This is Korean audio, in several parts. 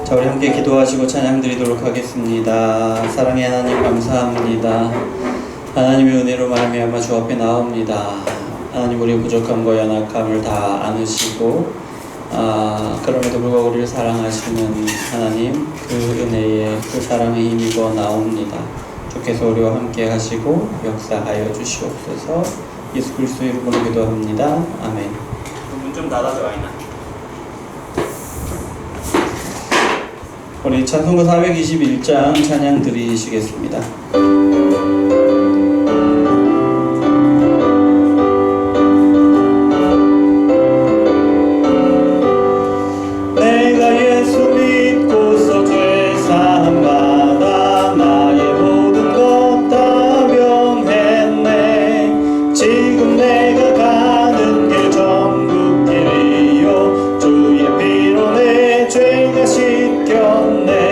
자, 우리 함께 기도하시고 찬양 드리도록 하겠습니다. 사랑의 하나님 감사합니다. 하나님의 은혜로 말미암아 주 앞에 나옵니다. 하나님, 우리의 부족함과 연약함을 다 안으시고 그럼에도 불구하고 우리를 사랑하시는 하나님, 그 은혜에 그 사랑에 힘입어 나옵니다. 주께서 우리와 함께 하시고 역사하여 주시옵소서. 예수 그리스도의 이름으로 기도합니다. 아멘. 문 좀 닫아줘, 아이나. 우리 찬송가 421장 찬양 드리시겠습니다. 내가 예수 믿고서 죄 사함 받아 나의 모든 것 다 변했네. 지금 내가 가는 길 천국 길이요 주의 피로 내 죄가 씻겼네.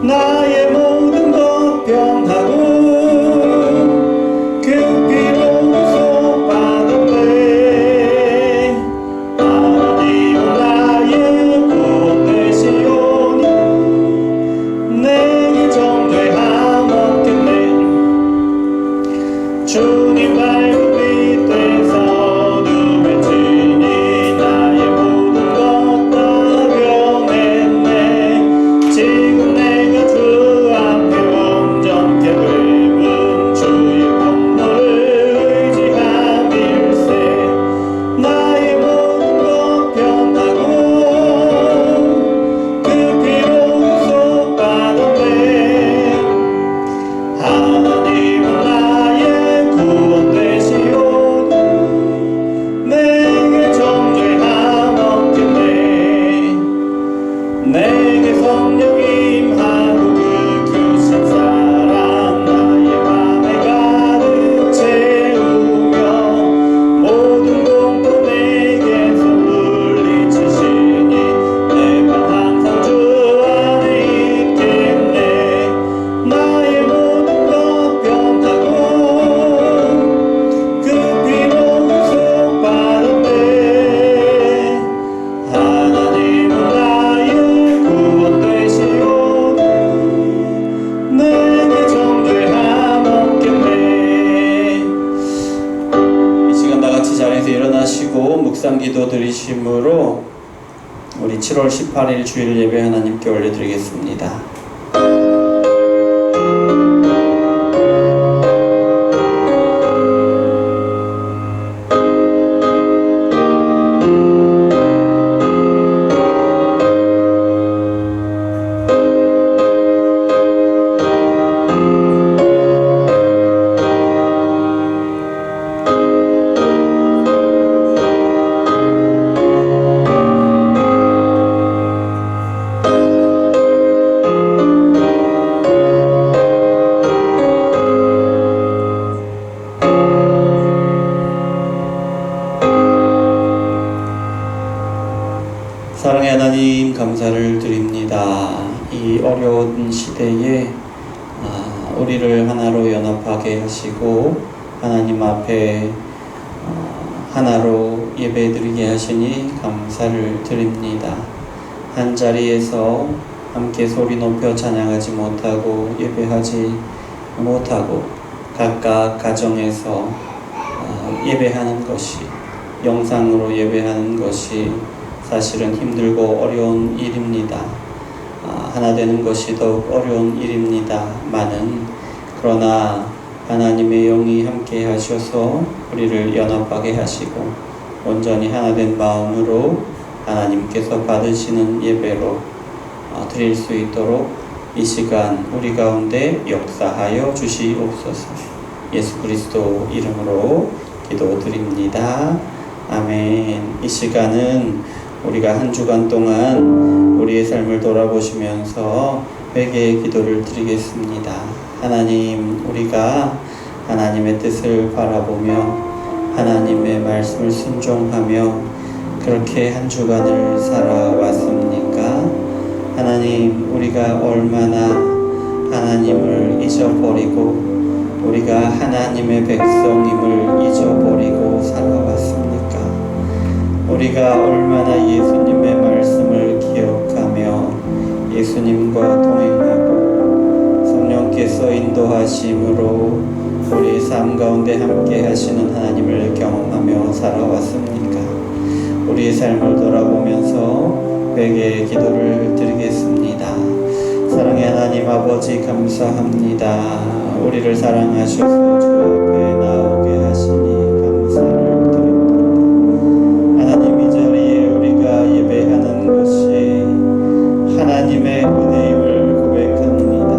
나의 모든 것 변하고 그 피로서 받았네. 하나님은 나의 구원 되시오니 내게 정죄함 없겠네. 주님 말고 밑에서 어둠에 지니 나의 모든 것 다 변했네. 지금 내가 주 앞에 온전케 되면 주의 권능을 의지함일세. 나의 모든 것 변하고 그 피로 구속받았네. 하나님은 나의 구원 되시오니 내게 정죄함 없겠네. 내게 성령 임하고 그 크신 사랑 나의 맘에 가득 채우며 모든 공포 내게서 물리치시니 내가 항상 주 안에 있겠네. 나의 모든 것 변하고 그 피로 구속받았네. 하나님은 나의 구원 되시오니 내게 정죄함 없겠네. 이 시간 다같이 자리에서 일어나시고 묵상기도 드리심으로 우리 7월 18일 주일 예배 하나님께 올려드리겠습니다. 사랑의 하나님 감사를 드립니다. 이 어려운 시대에 우리를 하나로 연합하게 하시고 하나님 앞에 하나로 예배드리게 하시니 감사를 드립니다. 한 자리에서 함께 소리 높여 찬양하지 못하고 예배하지 못하고 각각 가정에서 예배하는 것이, 영상으로 예배하는 것이 사실은 힘들고 어려운 일입니다. 하나 되는 것이 더욱 어려운 일입니다마는, 그러나 하나님의 영이 함께 하셔서 우리를 연합하게 하시고 온전히 하나 된 마음으로 하나님께서 받으시는 예배로 드릴 수 있도록 이 시간 우리 가운데 역사하여 주시옵소서. 예수 그리스도 이름으로 기도드립니다. 아멘. 이 시간은 우리가 한 주간 동안 우리의 삶을 돌아보시면서 회개의 기도를 드리겠습니다. 하나님, 우리가 하나님의 뜻을 바라보며 하나님의 말씀을 순종하며 그렇게 한 주간을 살아왔습니까? 하나님, 우리가 얼마나 하나님을 잊어버리고 우리가 하나님의 백성임을 잊어버리고 살아왔습니까? 우리가 얼마나 예수님의 말씀을 기억하며 예수님과 동행하고 성령께서 인도하심으로 우리의 삶 가운데 함께 하시는 하나님을 경험하며 살아왔습니까? 우리의 삶을 돌아보면서 회개의 기도를 드리겠습니다. 사랑의 하나님 아버지, 감사합니다. 우리를 사랑하셔서 주 앞에 나오게 하시니 감사를 드립니다. 하나님, 이 자리에 우리가 예배하는 것이 하나님의 은혜임을 고백합니다.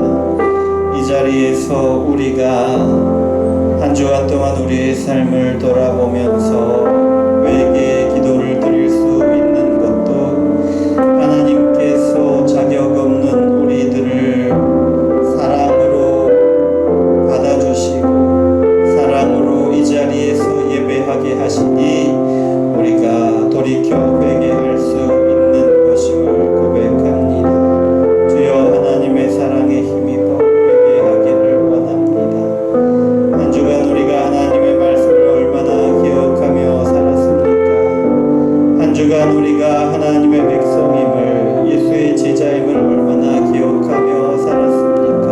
이 자리에서 우리가 한 주간 동안 우리의 삶을 돌아보면서 회개의 기도를 드릴 수 있는 것도 하나님께서 자격 없는 우리들을 사랑으로 받아주시고 사랑으로 이 자리에서 예배하게 하시니 우리가 돌이켜 회개할 수 있는 것임을 고백합니다. 주여, 하나님의 사랑에 힘입어 회개하기를 원합니다. 한 주간 우리가 하나님의 말씀을 얼마나 기억하며 살았습니까? 한 주간 우리가 하나님의 백성임을, 예수의 제자임을 얼마나 기억하며 살았습니까?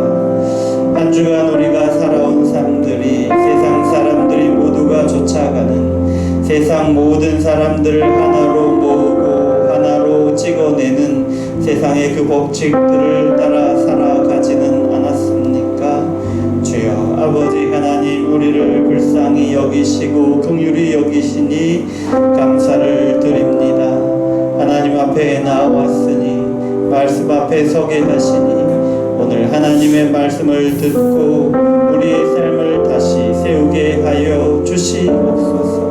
한 주간 우리가 살아온 삶들이 세상 사람들이 모두가 쫓아가는, 세상 모든 사람들을 하나로 모으고 하나로 찍어내는 세상의 그 법칙들을 따라 살아가지는 않았습니까? 주여, 아버지 하나님, 우리를 불쌍히 여기시고 긍휼히 여기시니 감사를 드립니다. 하나님 앞에 나왔으니 말씀 앞에 서게 하시니 오늘 하나님의 말씀을 듣고 우리의 삶을 다시 세우게 하여 주시옵소서.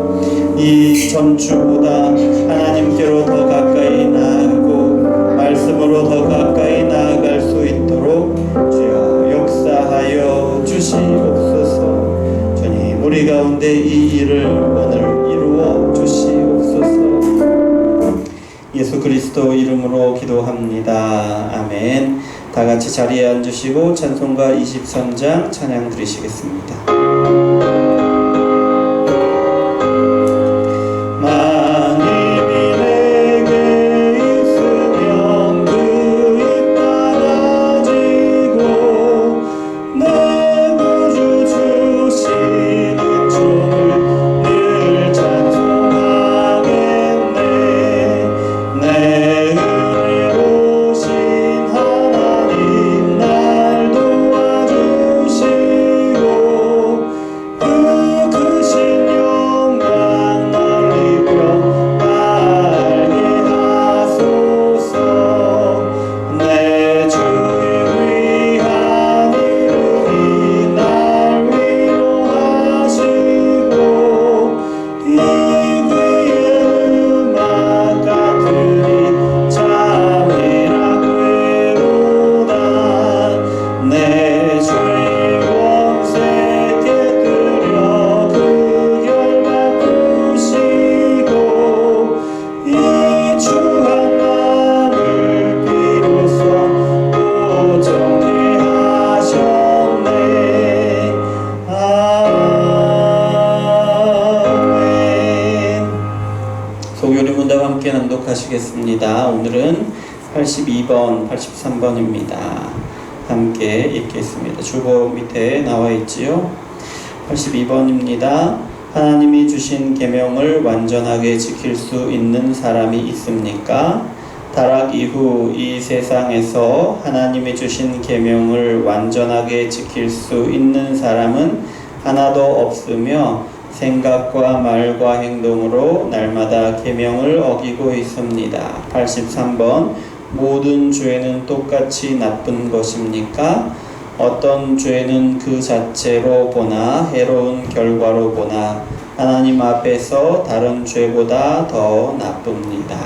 이 전주보다 하나님께로 더 가까이 나아가고 말씀으로 더 가까이 나아갈 수 있도록 주여 역사하여 주시옵소서. 주님, 우리 가운데 이 일을 오늘 이루어 주시옵소서. 예수 그리스도 이름으로 기도합니다. 아멘. 다 같이 자리에 앉으시고 찬송가 23장 찬양 드리시겠습니다. 하시겠습니다. 오늘은 82번, 83번입니다. 함께 읽겠습니다. 주보 밑에 나와 있지요. 82번입니다. 하나님이 주신 계명을 완전하게 지킬 수 있는 사람이 있습니까? 타락 이후 이 세상에서 하나님이 주신 계명을 완전하게 지킬 수 있는 사람은 하나도 없으며 생각과 말과 행동으로 날마다 계명을 어기고 있습니다. 83번. 모든 죄는 똑같이 나쁜 것입니까? 어떤 죄는 그 자체로 보나 해로운 결과로 보나 하나님 앞에서 다른 죄보다 더 나쁩니다.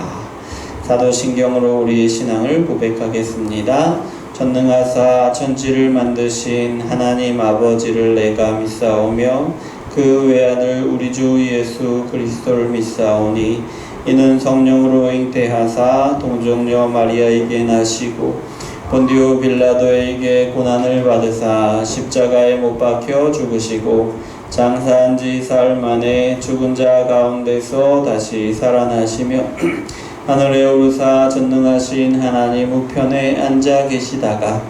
사도신경으로 우리의 신앙을 고백하겠습니다. 전능하사 천지를 만드신 하나님 아버지를 내가 믿사오며 그 외아들 우리 주 예수 그리스도를 믿사오니 이는 성령으로 잉태하사 동정녀 마리아에게 나시고 본디오 빌라도에게 고난을 받으사 십자가에 못 박혀 죽으시고 장사한 지 사흘 만에 죽은 자 가운데서 다시 살아나시며 하늘에 오르사 전능하신 하나님 우편에 앉아 계시다가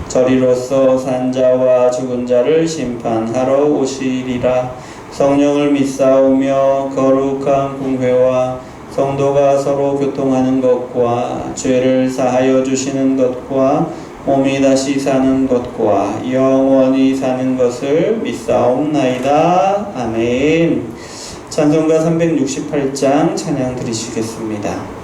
저리로서 산 자와 죽은 자를 심판하러 오시리라. 성령을 믿사오며 거룩한 공회와 성도가 서로 교통하는 것과 죄를 사하여 주시는 것과 몸이 다시 사는 것과 영원히 사는 것을 믿사옵나이다. 아멘. 찬송가 368장 찬양 드리시겠습니다.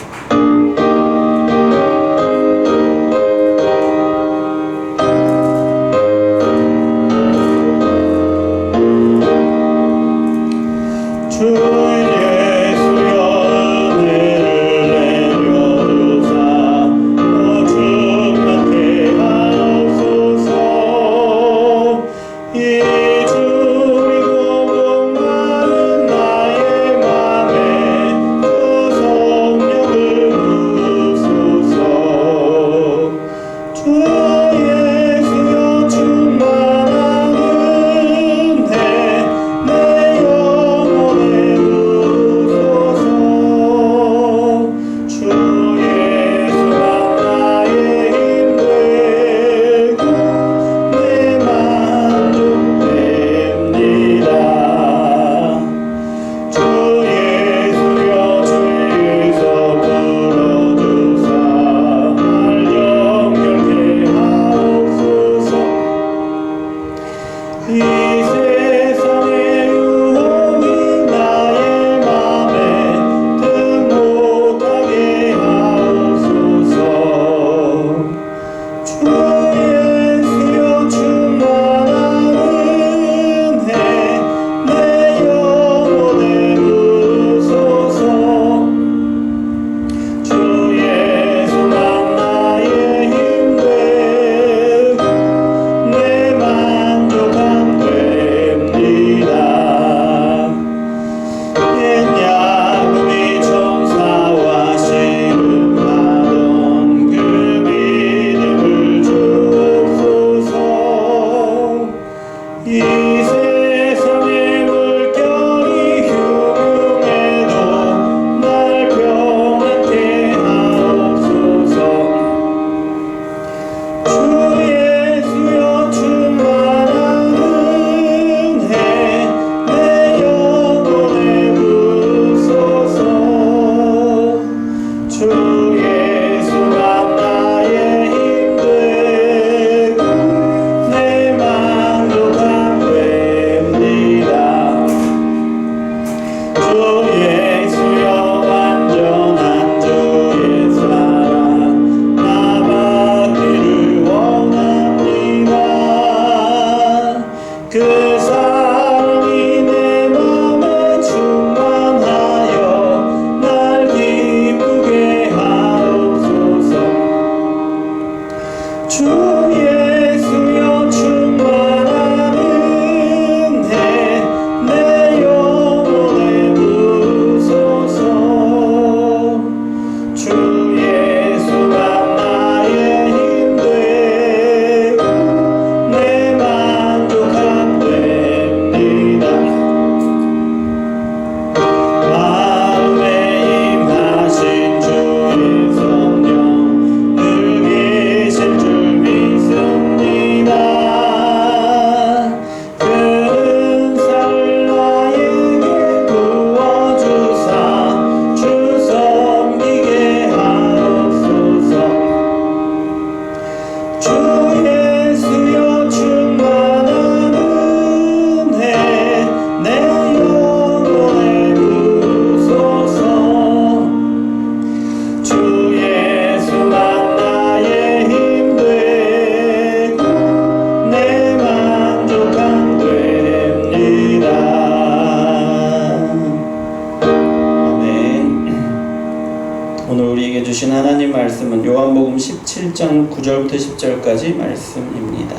말씀은 요한복음 17장 9절부터 10절까지 말씀입니다.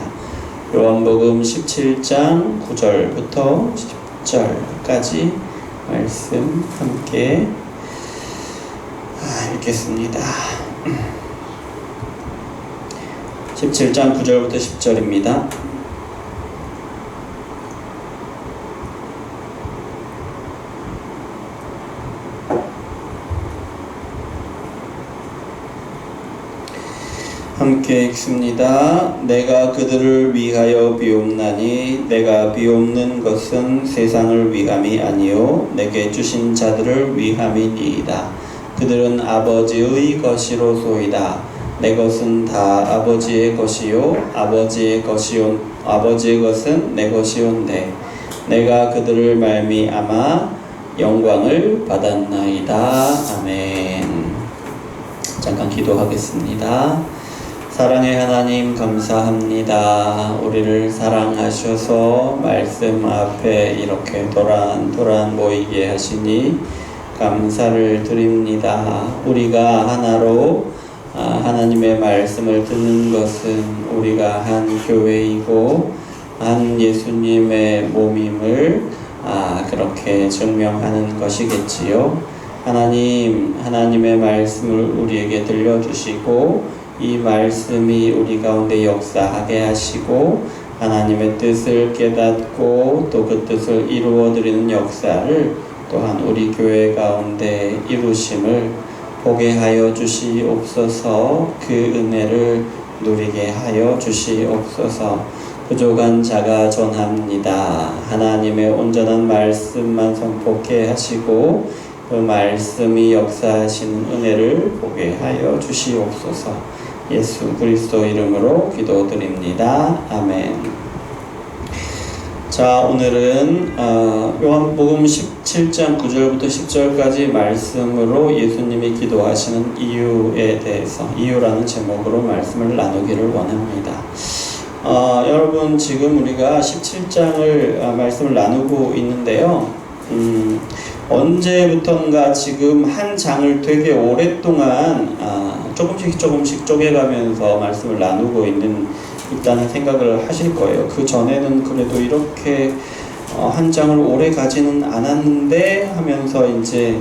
요한복음 17장 9절부터 10절까지 말씀 함께 읽겠습니다. 17장 9절부터 10절입니다. 함께 읽습니다. 내가 그들을 위하여 비옵나니 내가 비옵는 것은 세상을 위함이 아니요 내게 주신 자들을 위함이니이다. 그들은 아버지의 것이로소이다. 내 것은 다 아버지의 것이요 아버지의 것은 내 것이온데 내가 그들을 말미암아 영광을 받았나이다. 아멘. 잠깐 기도하겠습니다. 사랑의 하나님 감사합니다. 우리를 사랑하셔서 말씀 앞에 이렇게 도란도란 모이게 하시니 감사를 드립니다. 우리가 하나로 하나님의 말씀을 듣는 것은 우리가 한 교회이고 한 예수님의 몸임을 그렇게 증명하는 것이겠지요. 하나님의 말씀을 우리에게 들려주시고 이 말씀이 우리 가운데 역사하게 하시고 하나님의 뜻을 깨닫고 또 그 뜻을 이루어드리는 역사를 또한 우리 교회 가운데 이루심을 보게 하여 주시옵소서. 그 은혜를 누리게 하여 주시옵소서. 부족한 자가 전합니다. 하나님의 온전한 말씀만 선포케 하시고 그 말씀이 역사하시는 은혜를 보게 하여 주시옵소서. 예수 그리스도 이름으로 기도드립니다. 아멘. 자, 오늘은 요한복음 17장 9절부터 10절까지 말씀으로 예수님이 기도하시는 이유에 대해서 이유라는 제목으로 말씀을 나누기를 원합니다. 여러분 지금 우리가 17장을 말씀을 나누고 있는데요. 언제부턴가 지금 한 장을 되게 오랫동안 조금씩 쪼개가면서 말씀을 나누고 있다는 생각을 하실 거예요. 그 전에는 그래도 이렇게 한 장을 오래 가지는 않았는데 하면서 이제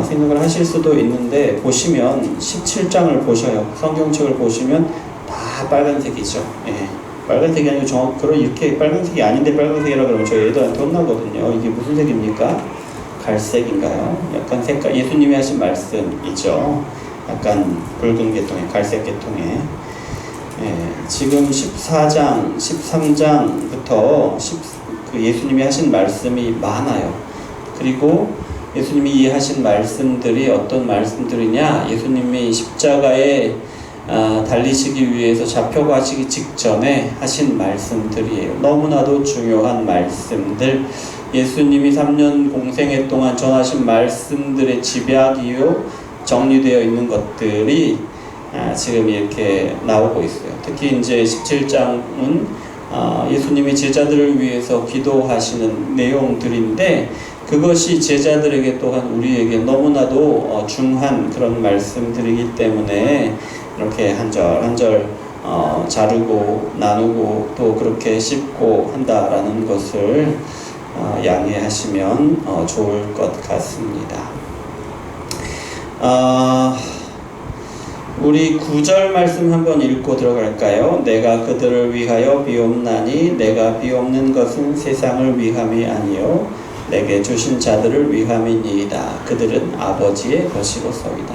생각을 하실 수도 있는데, 보시면 17장을 보셔요. 성경책을 보시면 다 빨간색이죠. 예. 빨간색이 아니고 이렇게 빨간색이 아닌데 빨간색이라 그러면 저희 애들한테 혼나거든요. 이게 무슨 색입니까? 갈색인가요? 약간 색깔, 예수님이 하신 말씀이죠. 약간 붉은 계통의 갈색 계통의. 지금 14장, 13장부터 예수님이 하신 말씀이 많아요. 그리고 예수님이 하신 말씀들이 어떤 말씀들이냐? 예수님이 십자가에 달리시기 위해서 잡혀가시기 직전에 하신 말씀들이에요. 너무나도 중요한 말씀들, 예수님이 3년 공생애 동안 전하신 말씀들의 집약이요 정리되어 있는 것들이 지금 이렇게 나오고 있어요. 특히 이제 17장은 예수님이 제자들을 위해서 기도하시는 내용들인데, 그것이 제자들에게 또한 우리에게 너무나도 중요한 그런 말씀들이기 때문에 이렇게 한 절 한 절 자르고 나누고 또 그렇게 씹고 한다라는 것을 양해하시면 좋을 것 같습니다. 우리 9절 말씀 한번 읽고 들어갈까요? 내가 그들을 위하여 비옵나니 내가 비옵는 것은 세상을 위함이 아니요 내게 주신 자들을 위함이니이다. 그들은 아버지의 것이로소이다.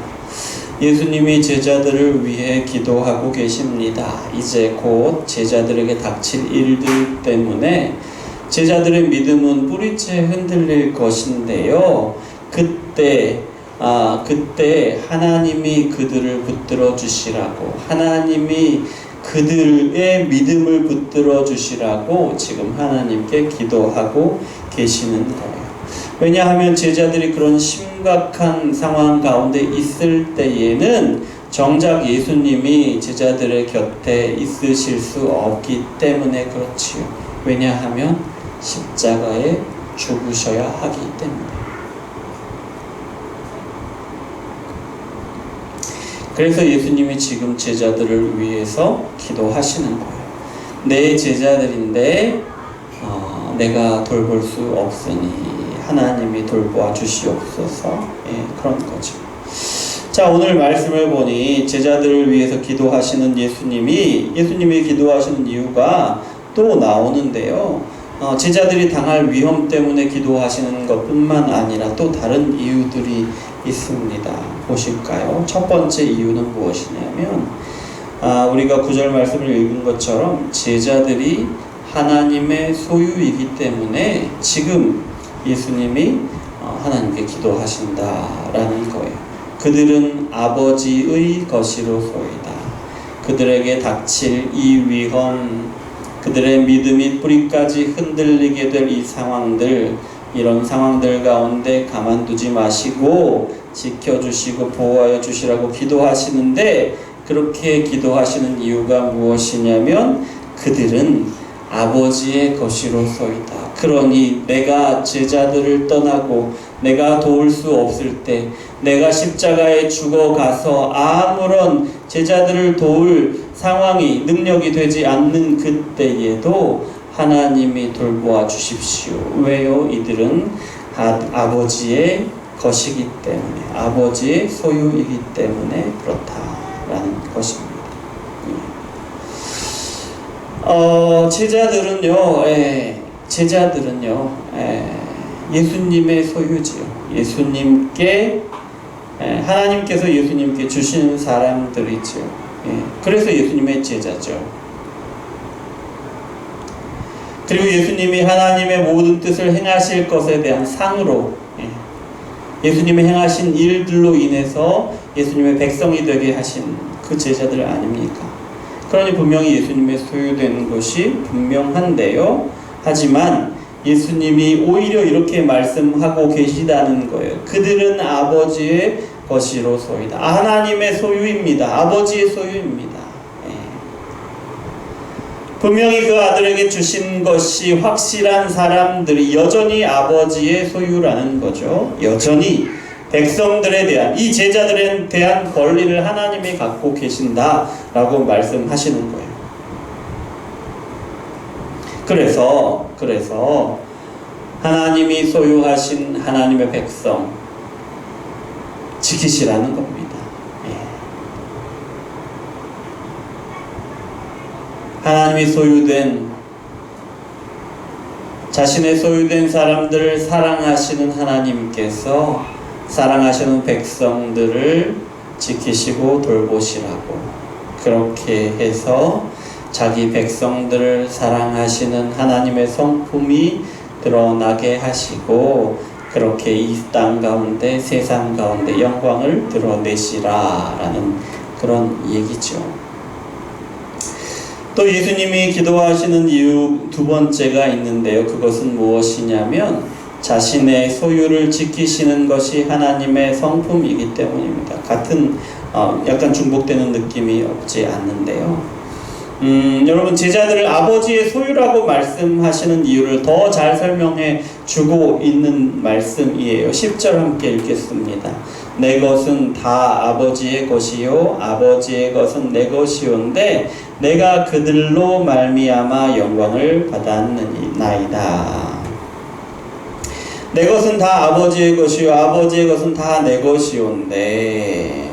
예수님이 제자들을 위해 기도하고 계십니다. 이제 곧 제자들에게 닥칠 일들 때문에 제자들의 믿음은 뿌리째 흔들릴 것인데요. 그때 하나님이 그들을 붙들어 주시라고, 하나님이 그들의 믿음을 붙들어 주시라고 지금 하나님께 기도하고 계시는 거예요. 왜냐하면 제자들이 그런 심각한 상황 가운데 있을 때에는 정작 예수님이 제자들의 곁에 있으실 수 없기 때문에 그렇지요. 왜냐하면 십자가에 죽으셔야 하기 때문에. 그래서 예수님이 지금 제자들을 위해서 기도하시는 거예요. 내 제자들인데 내가 돌볼 수 없으니 하나님이 돌보아 주시옵소서. 그런 거죠. 자, 오늘 말씀을 보니 제자들을 위해서 기도하시는 예수님이 기도하시는 이유가 또 나오는데요. 제자들이 당할 위험 때문에 기도하시는 것뿐만 아니라 또 다른 이유들이 있습니다. 보실까요? 첫 번째 이유는 무엇이냐면 우리가 9절 말씀을 읽은 것처럼 제자들이 하나님의 소유이기 때문에 지금 예수님이 하나님께 기도하신다라는 거예요. 그들은 아버지의 것이로소이다. 그들에게 닥칠 이 위험, 그들의 믿음이 뿌리까지 흔들리게 될 이 상황들, 이런 상황들 가운데 가만두지 마시고 지켜주시고 보호하여 주시라고 기도하시는데, 그렇게 기도하시는 이유가 무엇이냐면 그들은 아버지의 것이로소이다. 그러니 내가 제자들을 떠나고 내가 도울 수 없을 때, 내가 십자가에 죽어가서 아무런 제자들을 도울 상황이, 능력이 되지 않는 그때에도 하나님이 돌보아 주십시오. 왜요? 이들은 아버지의 것이기 때문에, 아버지의 소유이기 때문에 그렇다라는 것입니다. 제자들은요, 예수님의 소유지요. 하나님께서 예수님께 주신 사람들이죠. 그래서 예수님의 제자죠. 그리고 예수님이 하나님의 모든 뜻을 행하실 것에 대한 상으로, 예수님이 행하신 일들로 인해서 예수님의 백성이 되게 하신 그 제자들 아닙니까? 그러니 분명히 예수님의 소유된 것이 분명한데요. 하지만 예수님이 오히려 이렇게 말씀하고 계시다는 거예요. 그들은 아버지의 것이로소이다. 하나님의 소유입니다. 아버지의 소유입니다. 분명히 그 아들에게 주신 것이 확실한 사람들이 여전히 아버지의 소유라는 거죠. 여전히 백성들에 대한, 이 제자들에 대한 권리를 하나님이 갖고 계신다라고 말씀하시는 거예요. 그래서 하나님이 소유하신 하나님의 백성 지키시라는 겁니다. 하나님이 자신의 소유된 사람들을 사랑하시는 하나님께서 사랑하시는 백성들을 지키시고 돌보시라고, 그렇게 해서 자기 백성들을 사랑하시는 하나님의 성품이 드러나게 하시고, 그렇게 이 땅 가운데, 세상 가운데 영광을 드러내시라라는 그런 얘기죠. 또 예수님이 기도하시는 이유 두 번째가 있는데요. 그것은 무엇이냐면 자신의 소유를 지키시는 것이 하나님의 성품이기 때문입니다. 같은 약간 중복되는 느낌이 없지 않는데요. 여러분, 제자들을 아버지의 소유라고 말씀하시는 이유를 더 잘 설명해 주고 있는 말씀이에요. 10절 함께 읽겠습니다. 내 것은 다 아버지의 것이요 아버지의 것은 내 것이온데 내가 그들로 말미암아 영광을 받았나이다. 내 것은 다 아버지의 것이요 아버지의 것은 다 내 것이온데,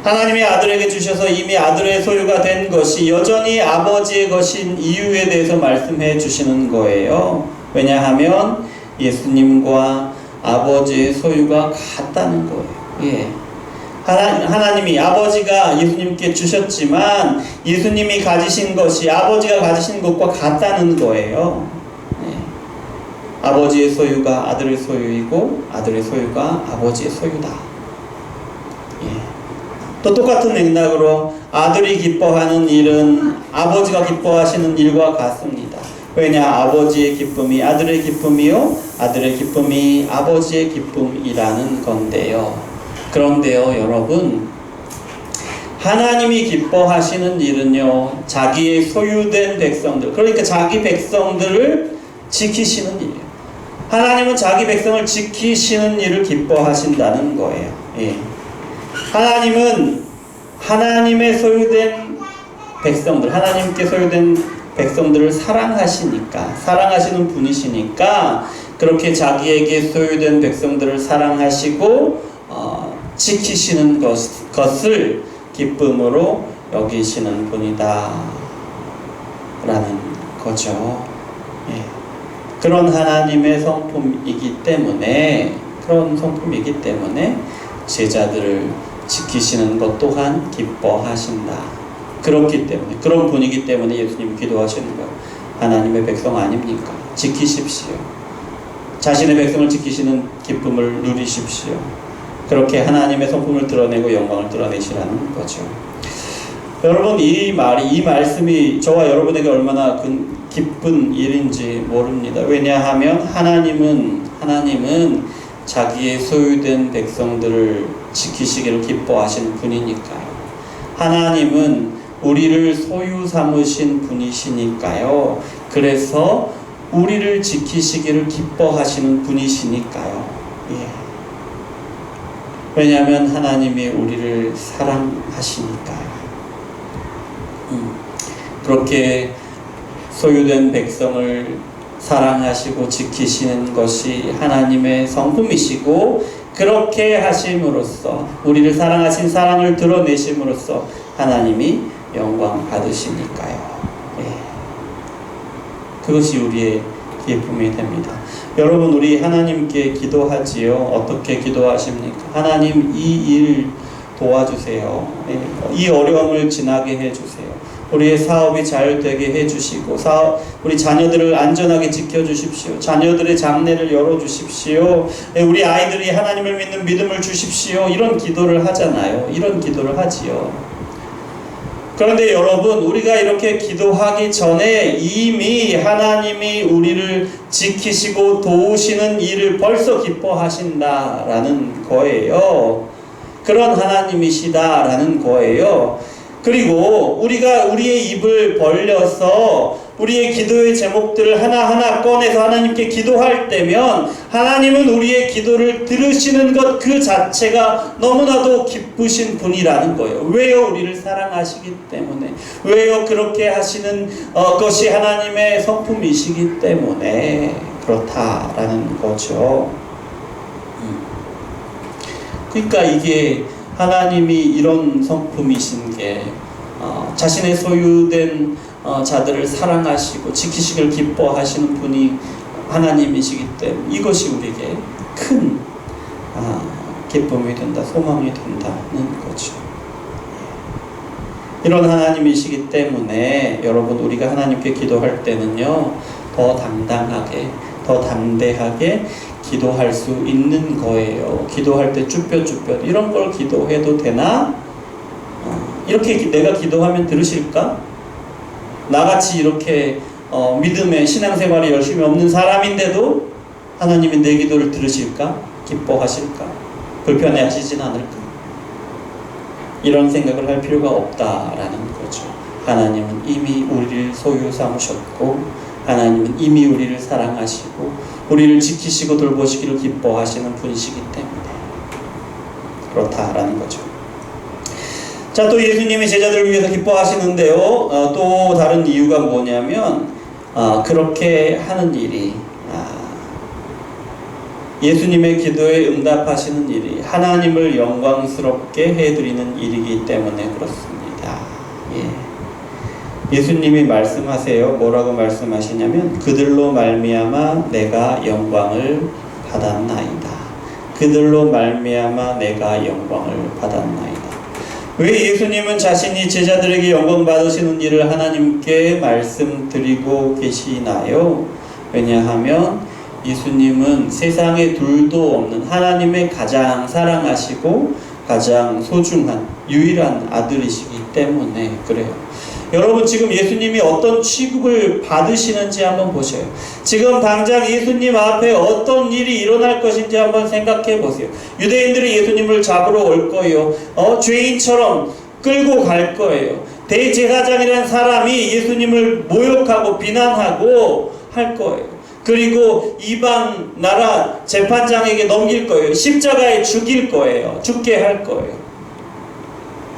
하나님이 아들에게 주셔서 이미 아들의 소유가 된 것이 여전히 아버지의 것인 이유에 대해서 말씀해 주시는 거예요. 왜냐하면 예수님과 아버지의 소유가 같다는 거예요. 하나님이, 아버지가 예수님께 주셨지만 예수님이 가지신 것이 아버지가 가지신 것과 같다는 거예요. 아버지의 소유가 아들의 소유이고 아들의 소유가 아버지의 소유다. 또 똑같은 맥락으로 아들이 기뻐하는 일은 아버지가 기뻐하시는 일과 같습니다. 왜냐? 아버지의 기쁨이 아들의 기쁨이요 아들의 기쁨이 아버지의 기쁨이라는 건데요. 그런데요, 여러분, 하나님이 기뻐하시는 일은요, 자기의 소유된 백성들, 그러니까 자기 백성들을 지키시는 일이에요. 하나님은 자기 백성을 지키시는 일을 기뻐하신다는 거예요. 하나님은 하나님의 소유된 백성들, 하나님께 소유된 백성들을 사랑하시니까, 사랑하시는 분이시니까 그렇게 자기에게 소유된 백성들을 사랑하시고 지키시는 것을 기쁨으로 여기시는 분이다 라는 거죠. 예. 그런 하나님의 성품이기 때문에, 제자들을 지키시는 것 또한 기뻐하신다. 그렇기 때문에, 그런 분이기 때문에 예수님이 기도하시는 거예요. 하나님의 백성 아닙니까? 지키십시오. 자신의 백성을 지키시는 기쁨을 누리십시오. 그렇게 하나님의 성품을 드러내고 영광을 드러내시라는 거죠. 여러분, 이 말씀이 저와 여러분에게 얼마나 기쁜 일인지 모릅니다. 왜냐하면 하나님은 자기의 소유된 백성들을 지키시기를 기뻐하시는 분이니까요. 하나님은 우리를 소유 삼으신 분이시니까요. 그래서 우리를 지키시기를 기뻐하시는 분이시니까요. 예. 왜냐하면 하나님이 우리를 사랑하시니까요. 그렇게 소유된 백성을 사랑하시고 지키시는 것이 하나님의 성품이시고, 그렇게 하심으로써, 우리를 사랑하신 사랑을 드러내심으로써 하나님이 영광 받으시니까요. 예. 그것이 우리의 기쁨이 됩니다. 여러분, 우리 하나님께 기도하지요. 어떻게 기도하십니까? 하나님, 이 일 도와주세요. 예. 이 어려움을 지나게 해주세요. 우리의 사업이 잘 되게 해주시고, 우리 자녀들을 안전하게 지켜주십시오. 자녀들의 장래를 열어주십시오. 우리 아이들이 하나님을 믿는 믿음을 주십시오. 이런 기도를 하잖아요. 이런 기도를 하지요. 그런데 여러분, 우리가 이렇게 기도하기 전에 이미 하나님이 우리를 지키시고 도우시는 일을 벌써 기뻐하신다라는 거예요. 그런 하나님이시다라는 거예요. 그리고 우리가 우리의 입을 벌려서 우리의 기도의 제목들을 하나하나 꺼내서 하나님께 기도할 때면 하나님은 우리의 기도를 들으시는 것 그 자체가 너무나도 기쁘신 분이라는 거예요. 왜요? 우리를 사랑하시기 때문에. 왜요? 그렇게 하시는 것이 하나님의 성품이시기 때문에 그렇다라는 거죠. 그러니까 이게 하나님이 이런 성품이신 게 자신의 소유된 자들을 사랑하시고 지키시기를 기뻐하시는 분이 하나님이시기 때문에 이것이 우리에게 큰 기쁨이 된다, 소망이 된다는 거죠. 이런 하나님이시기 때문에 여러분, 우리가 하나님께 기도할 때는요, 더 당당하게, 더 담대하게 기도할 수 있는 거예요. 기도할 때 쭈뼛쭈뼛 이런 걸 기도해도 되나? 이렇게 내가 기도하면 들으실까? 나같이 이렇게 믿음의 신앙생활이 열심히 없는 사람인데도 하나님이 내 기도를 들으실까? 기뻐하실까? 불편해 하시진 않을까? 이런 생각을 할 필요가 없다라는 거죠. 하나님은 이미 우리를 소유 삼으셨고, 하나님은 이미 우리를 사랑하시고 우리를 지키시고 돌보시기를 기뻐하시는 분이시기 때문에 그렇다라는 거죠. 자, 또 예수님이 제자들을 위해서 기뻐하시는데요, 또 다른 이유가 뭐냐면 그렇게 하는 일이, 예수님의 기도에 응답하시는 일이 하나님을 영광스럽게 해드리는 일이기 때문에 그렇습니다. 예수님이 말씀하세요. 뭐라고 말씀하시냐면 그들로 말미암아 내가 영광을 받았나이다. 그들로 말미암아 내가 영광을 받았나이다. 왜 예수님은 자신이 제자들에게 영광 받으시는 일을 하나님께 말씀드리고 계시나요? 왜냐하면 예수님은 세상에 둘도 없는 하나님의 가장 사랑하시고 가장 소중한 유일한 아들이시기 때문에 그래요. 여러분, 지금 예수님이 어떤 취급을 받으시는지 한번 보세요. 지금 당장 예수님 앞에 어떤 일이 일어날 것인지 한번 생각해 보세요. 유대인들이 예수님을 잡으러 올 거예요. 죄인처럼 끌고 갈 거예요. 대제사장이라는 사람이 예수님을 모욕하고 비난하고 할 거예요. 그리고 이방 나라 재판장에게 넘길 거예요. 십자가에 죽일 거예요. 죽게 할 거예요.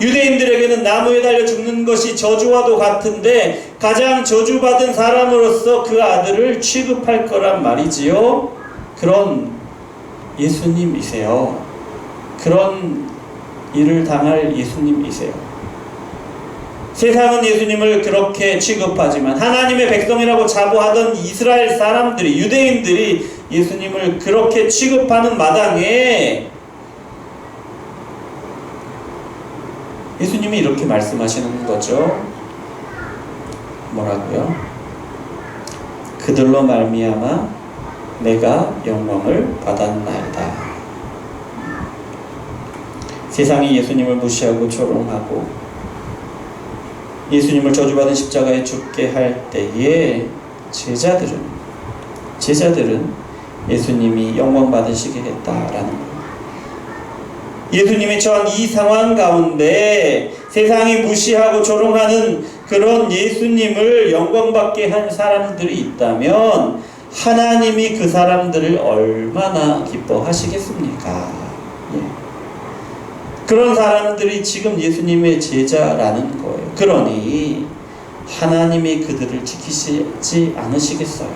유대인들에게는 나무에 달려 죽는 것이 저주와도 같은데 가장 저주받은 사람으로서 그 아들을 취급할 거란 말이지요. 그런 예수님이세요. 그런 일을 당할 예수님이세요. 세상은 예수님을 그렇게 취급하지만 하나님의 백성이라고 자부하던 이스라엘 사람들이, 유대인들이 예수님을 그렇게 취급하는 마당에 예수님이 이렇게 말씀하시는 거죠. 뭐라고요? 그들로 말미암아 내가 영광을 받았나이다. 세상이 예수님을 무시하고 조롱하고 예수님을 저주받은 십자가에 죽게 할 때에 제자들은 예수님이 영광 받으시겠다라는 거예요. 예수님이 처한 이 상황 가운데 세상이 무시하고 조롱하는 그런 예수님을 영광받게 한 사람들이 있다면 하나님이 그 사람들을 얼마나 기뻐하시겠습니까? 예. 그런 사람들이 지금 예수님의 제자라는 거예요. 그러니 하나님이 그들을 지키시지 않으시겠어요?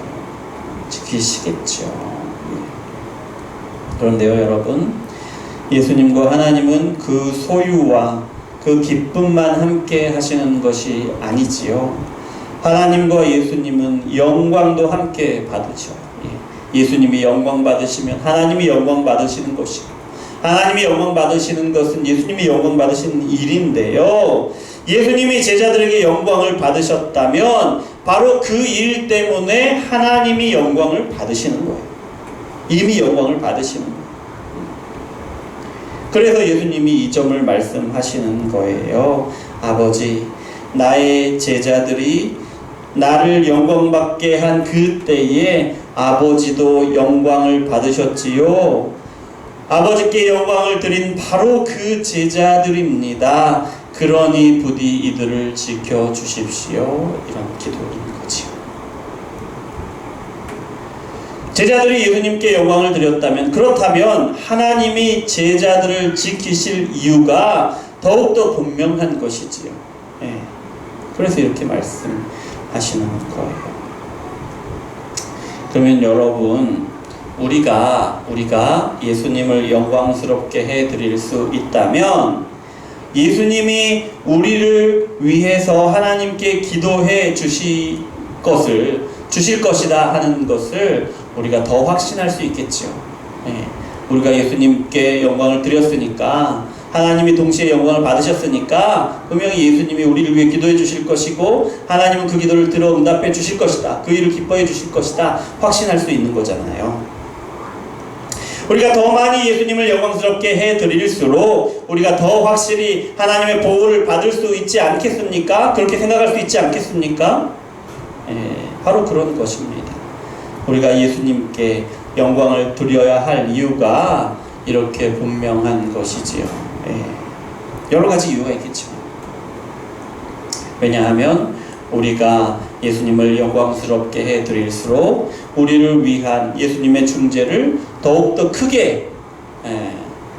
지키시겠죠. 예. 그런데요, 여러분, 예수님과 하나님은 그 소유와 그 기쁨만 함께 하시는 것이 아니지요. 하나님과 예수님은 영광도 함께 받으셔요. 예수님이 영광 받으시면 하나님이 영광 받으시는 것이고, 하나님이 영광 받으시는 것은 예수님이 영광 받으시는 일인데요. 예수님이 제자들에게 영광을 받으셨다면 바로 그 일 때문에 하나님이 영광을 받으시는 거예요. 이미 영광을 받으시는 거예요. 그래서 예수님이 이 점을 말씀하시는 거예요. 아버지, 나의 제자들이 나를 영광받게 한 그때에 아버지도 영광을 받으셨지요. 아버지께 영광을 드린 바로 그 제자들입니다. 그러니 부디 이들을 지켜주십시오. 이런 기도인 거지요. 제자들이 예수님께 영광을 드렸다면, 그렇다면 하나님이 제자들을 지키실 이유가 더욱더 분명한 것이지요. 예. 그래서 이렇게 말씀하시는 거예요. 그러면 여러분, 우리가 예수님을 영광스럽게 해드릴 수 있다면 예수님이 우리를 위해서 하나님께 기도해 주실 것이다 하는 것을 우리가 더 확신할 수 있겠죠. 예. 우리가 예수님께 영광을 드렸으니까, 하나님이 동시에 영광을 받으셨으니까 분명히 예수님이 우리를 위해 기도해 주실 것이고 하나님은 그 기도를 들어 응답해 주실 것이다, 그 일을 기뻐해 주실 것이다 확신할 수 있는 거잖아요. 우리가 더 많이 예수님을 영광스럽게 해드릴수록 우리가 더 확실히 하나님의 보호를 받을 수 있지 않겠습니까? 그렇게 생각할 수 있지 않겠습니까? 예, 바로 그런 것입니다. 우리가 예수님께 영광을 드려야 할 이유가 이렇게 분명한 것이지요. 예. 여러 가지 이유가 있겠죠. 왜냐하면 우리가 예수님을 영광스럽게 해드릴수록 우리를 위한 예수님의 중재를 더욱더 크게,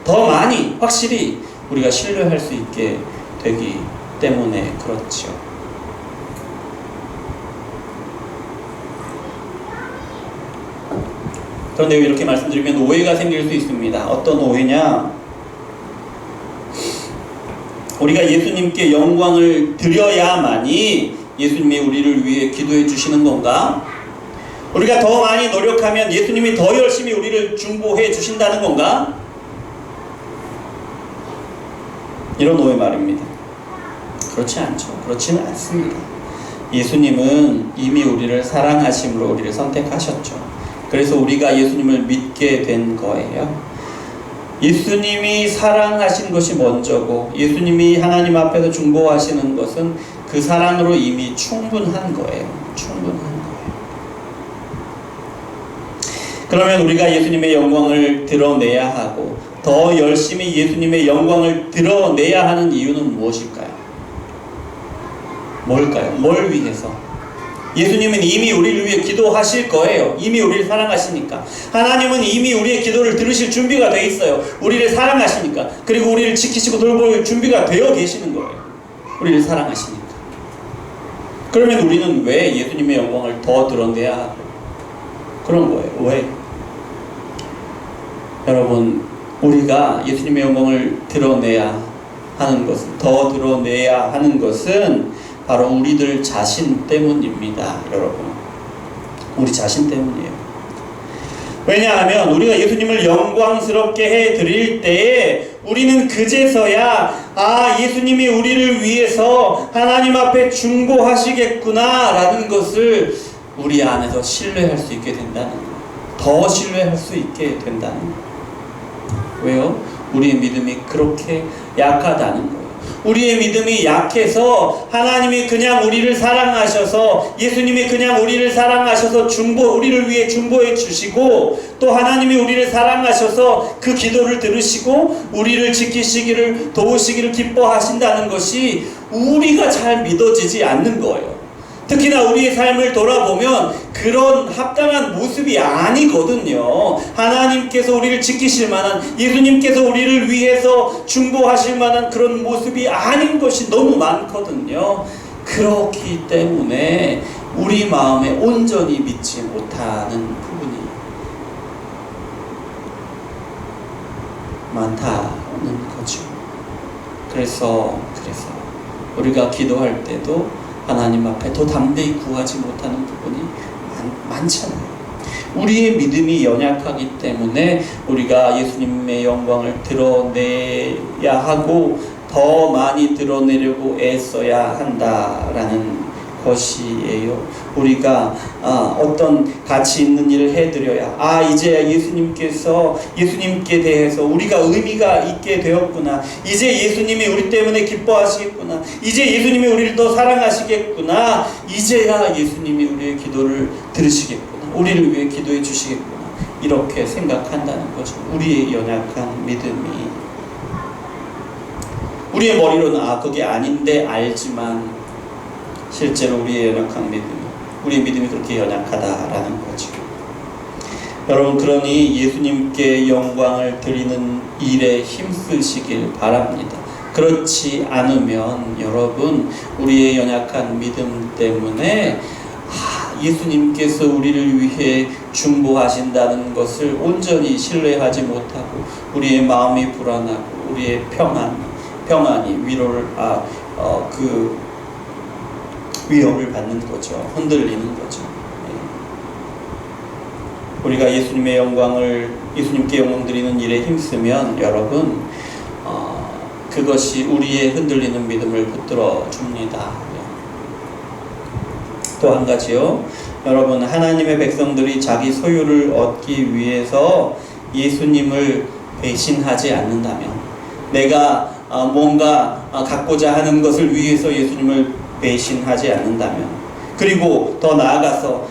더 많이 확실히 우리가 신뢰할 수 있게 되기 때문에 그렇죠. 그런데 이렇게 말씀드리면 오해가 생길 수 있습니다. 어떤 오해냐? 우리가 예수님께 영광을 드려야만이 예수님이 우리를 위해 기도해 주시는 건가? 우리가 더 많이 노력하면 예수님이 더 열심히 우리를 중보해 주신다는 건가? 이런 오해 말입니다. 그렇지 않죠. 그렇지는 않습니다. 예수님은 이미 우리를 사랑하심으로 우리를 선택하셨죠. 그래서 우리가 예수님을 믿게 된 거예요. 예수님이 사랑하신 것이 먼저고 예수님이 하나님 앞에서 중보하시는 것은 그 사랑으로 이미 충분한 거예요. 충분한 거예요. 그러면 우리가 예수님의 영광을 드러내야 하고 더 열심히 예수님의 영광을 드러내야 하는 이유는 무엇일까요? 뭘까요? 뭘 위해서? 예수님은 이미 우리를 위해 기도하실 거예요. 이미 우리를 사랑하시니까. 하나님은 이미 우리의 기도를 들으실 준비가 돼 있어요. 우리를 사랑하시니까. 그리고 우리를 지키시고 돌볼 준비가 되어 계시는 거예요. 우리를 사랑하시니까. 그러면 우리는 왜 예수님의 영광을 더 드러내야 하고 그런 거예요. 왜? 여러분, 우리가 예수님의 영광을 드러내야 하는 것은, 더 드러내야 하는 것은 바로 우리들 자신 때문입니다. 여러분, 우리 자신 때문이에요. 왜냐하면 우리가 예수님을 영광스럽게 해드릴 때에 우리는 그제서야 예수님이 우리를 위해서 하나님 앞에 중보하시겠구나 라는 것을 우리 안에서 신뢰할 수 있게 된다는 거예요. 더 신뢰할 수 있게 된다는 거예요. 왜요? 우리의 믿음이 그렇게 약하다는 거예요. 우리의 믿음이 약해서 하나님이 그냥 우리를 사랑하셔서, 예수님이 그냥 우리를 사랑하셔서 우리를 위해 중보해 주시고, 또 하나님이 우리를 사랑하셔서 그 기도를 들으시고 우리를 지키시기를, 도우시기를 기뻐하신다는 것이 우리가 잘 믿어지지 않는 거예요. 특히나 우리의 삶을 돌아보면 그런 합당한 모습이 아니거든요. 하나님께서 우리를 지키실 만한, 예수님께서 우리를 위해서 중보하실 만한 그런 모습이 아닌 것이 너무 많거든요. 그렇기 때문에 우리 마음에 온전히 믿지 못하는 부분이 많다는 거죠. 그래서 우리가 기도할 때도 하나님 앞에 더 담대히 구하지 못하는 부분이 많잖아요. 우리의 믿음이 연약하기 때문에 우리가 예수님의 영광을 드러내야 하고 더 많이 드러내려고 애써야 한다라는 것이에요. 우리가 어떤 가치 있는 일을 해드려야 이제 예수님께 대해서 우리가 의미가 있게 되었구나, 이제 예수님이 우리 때문에 기뻐하시겠구나, 이제 예수님이 우리를 더 사랑하시겠구나, 이제야 예수님이 우리의 기도를 들으시겠구나, 우리를 위해 기도해 주시겠구나, 이렇게 생각한다는 거죠. 우리의 연약한 믿음이, 우리의 머리로는 그게 아닌데 알지만 실제로 우리의 연약한 우리의 믿음이 그렇게 연약하다라는 거죠. 여러분, 그러니 예수님께 영광을 드리는 일에 힘쓰시길 바랍니다. 그렇지 않으면 여러분, 우리의 연약한 믿음 때문에 예수님께서 우리를 위해 중보하신다는 것을 온전히 신뢰하지 못하고 우리의 마음이 불안하고 우리의 평안이 위협을 받는 거죠. 흔들리는 거죠. 우리가 예수님께 영광 드리는 일에 힘쓰면 여러분, 그것이 우리의 흔들리는 믿음을 붙들어 줍니다. 또 한 가지요. 여러분, 하나님의 백성들이 자기 소유를 얻기 위해서 예수님을 배신하지 않는다면, 내가 뭔가 갖고자 하는 것을 위해서 예수님을 배신하지 않는다면, 그리고 더 나아가서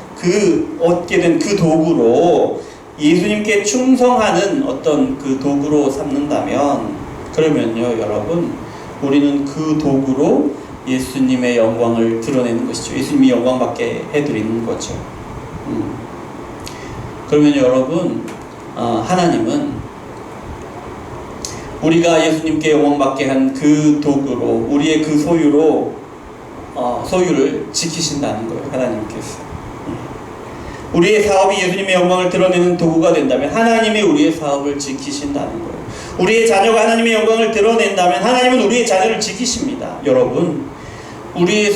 얻게 된 그 도구로 예수님께 충성하는 어떤 그 도구로 삼는다면, 그러면요 여러분, 우리는 그 도구로 예수님의 영광을 드러내는 것이죠. 예수님이 영광받게 해드리는 거죠. 그러면 여러분, 하나님은 우리가 예수님께 영광받게 한 그 도구로, 우리의 그 소유를 지키신다는 거예요. 하나님께서 우리의 사업이 예수님의 영광을 드러내는 도구가 된다면 하나님이 우리의 사업을 지키신다는 거예요. 우리의 자녀가 하나님의 영광을 드러낸다면 하나님은 우리의 자녀를 지키십니다. 여러분, 우리의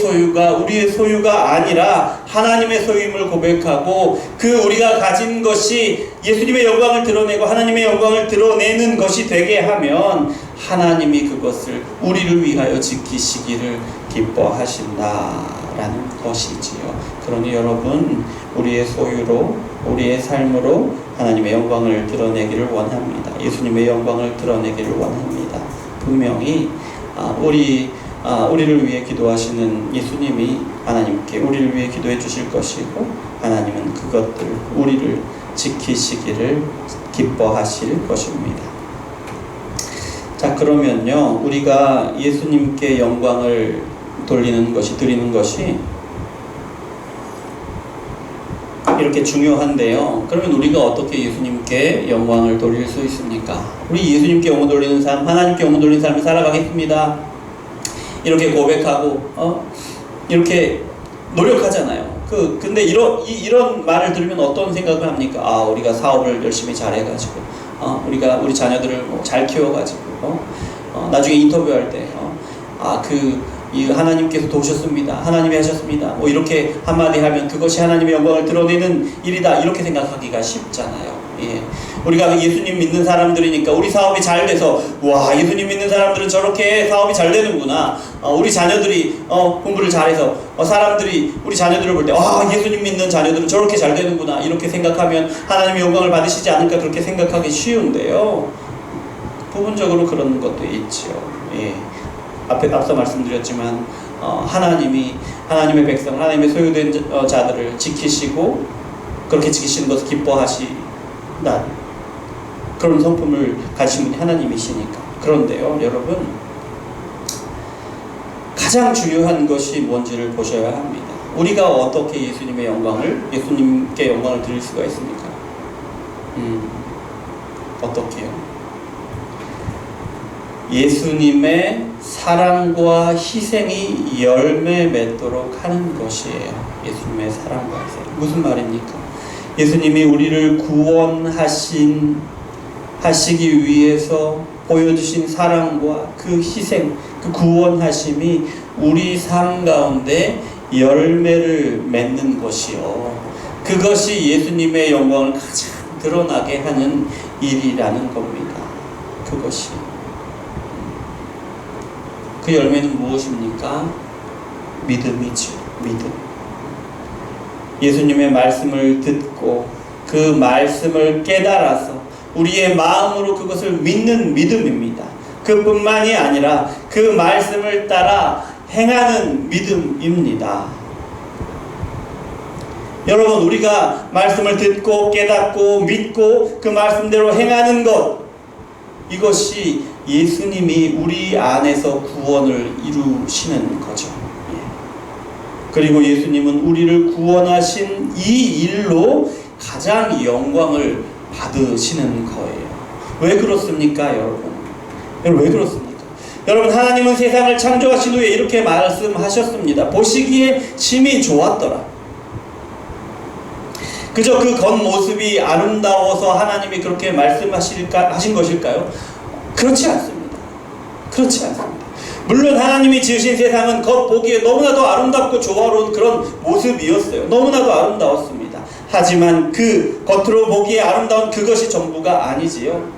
소유가 아니라 하나님의 소유임을 고백하고 우리가 가진 것이 예수님의 영광을 드러내고 하나님의 영광을 드러내는 것이 되게 하면 하나님이 그것을 우리를 위하여 지키시기를 기뻐하신다라는 것이지요. 그러니 여러분, 우리의 소유로, 우리의 삶으로 하나님의 영광을 드러내기를 원합니다. 예수님의 영광을 드러내기를 원합니다. 분명히 우리를 위해 기도하시는 예수님이 하나님께 우리를 위해 기도해 주실 것이고, 하나님은 그것들 우리를 지키시기를 기뻐하실 것입니다. 자, 그러면요, 우리가 예수님께 영광을 드리는 것이 이렇게 중요한데요. 그러면 우리가 어떻게 예수님께 영광을 돌릴 수 있습니까? 우리 예수님께 영광 돌리는 삶, 하나님께 영광 돌리는 삶을 살아가겠습니다. 이렇게 고백하고 이렇게 노력하잖아요. 근데 이런 말을 들으면 어떤 생각을 합니까? 우리가 사업을 열심히 잘해가지고 우리가 우리 자녀들을 잘 키워가지고 나중에 인터뷰할 때 이 하나님께서 도우셨습니다. 하나님이 하셨습니다. 이렇게 한마디 하면 그것이 하나님의 영광을 드러내는 일이다. 이렇게 생각하기가 쉽잖아요. 예. 우리가 예수님 믿는 사람들이니까 우리 사업이 잘 돼서 와, 예수님 믿는 사람들은 저렇게 사업이 잘 되는구나. 우리 자녀들이 공부를 잘해서 사람들이 우리 자녀들을 볼 때 예수님 믿는 자녀들은 저렇게 잘 되는구나. 이렇게 생각하면 하나님의 영광을 받으시지 않을까 그렇게 생각하기 쉬운데요. 부분적으로 그런 것도 있죠. 예. 앞서 말씀드렸지만 하나님의 백성, 하나님의 소유된 자들을 지키시고 그렇게 지키시는 것을 기뻐하시는 그런 성품을 가지신 분이 하나님이시니까. 그런데요, 여러분, 가장 중요한 것이 뭔지를 보셔야 합니다. 우리가 어떻게 예수님께 영광을 드릴 수가 있습니까? 어떻게요? 예수님의 사랑과 희생이 열매 맺도록 하는 것이에요. 예수님의 사랑과 희생. 무슨 말입니까? 예수님이 우리를 구원하시기 위해서 보여주신 사랑과 그 희생, 그 구원하심이 우리 삶 가운데 열매를 맺는 것이요. 그것이 예수님의 영광을 가장 드러나게 하는 일이라는 겁니다. 그것이. 그 열매는 무엇입니까? 믿음이죠. 믿음. 예수님의 말씀을 듣고 그 말씀을 깨달아서 우리의 마음으로 그것을 믿는 믿음입니다. 그뿐만이 아니라 그 말씀을 따라 행하는 믿음입니다. 여러분, 우리가 말씀을 듣고 깨닫고 믿고 그 말씀대로 행하는 것, 이것이 예수님이 우리 안에서 구원을 이루시는 거죠. 그리고 예수님은 우리를 구원하신 이 일로 가장 영광을 받으시는 거예요. 왜 그렇습니까, 여러분? 여러분, 왜 그렇습니까? 여러분, 하나님은 세상을 창조하신 후에 이렇게 말씀하셨습니다. 보시기에 심히 좋았더라. 그저 그 겉모습이 아름다워서 하나님이 그렇게 하신 것일까요? 그렇지 않습니다. 그렇지 않습니다. 물론 하나님이 지으신 세상은 겉보기에 너무나도 아름답고 조화로운 그런 모습이었어요. 너무나도 아름다웠습니다. 하지만 그 겉으로 보기에 아름다운 그것이 전부가 아니지요.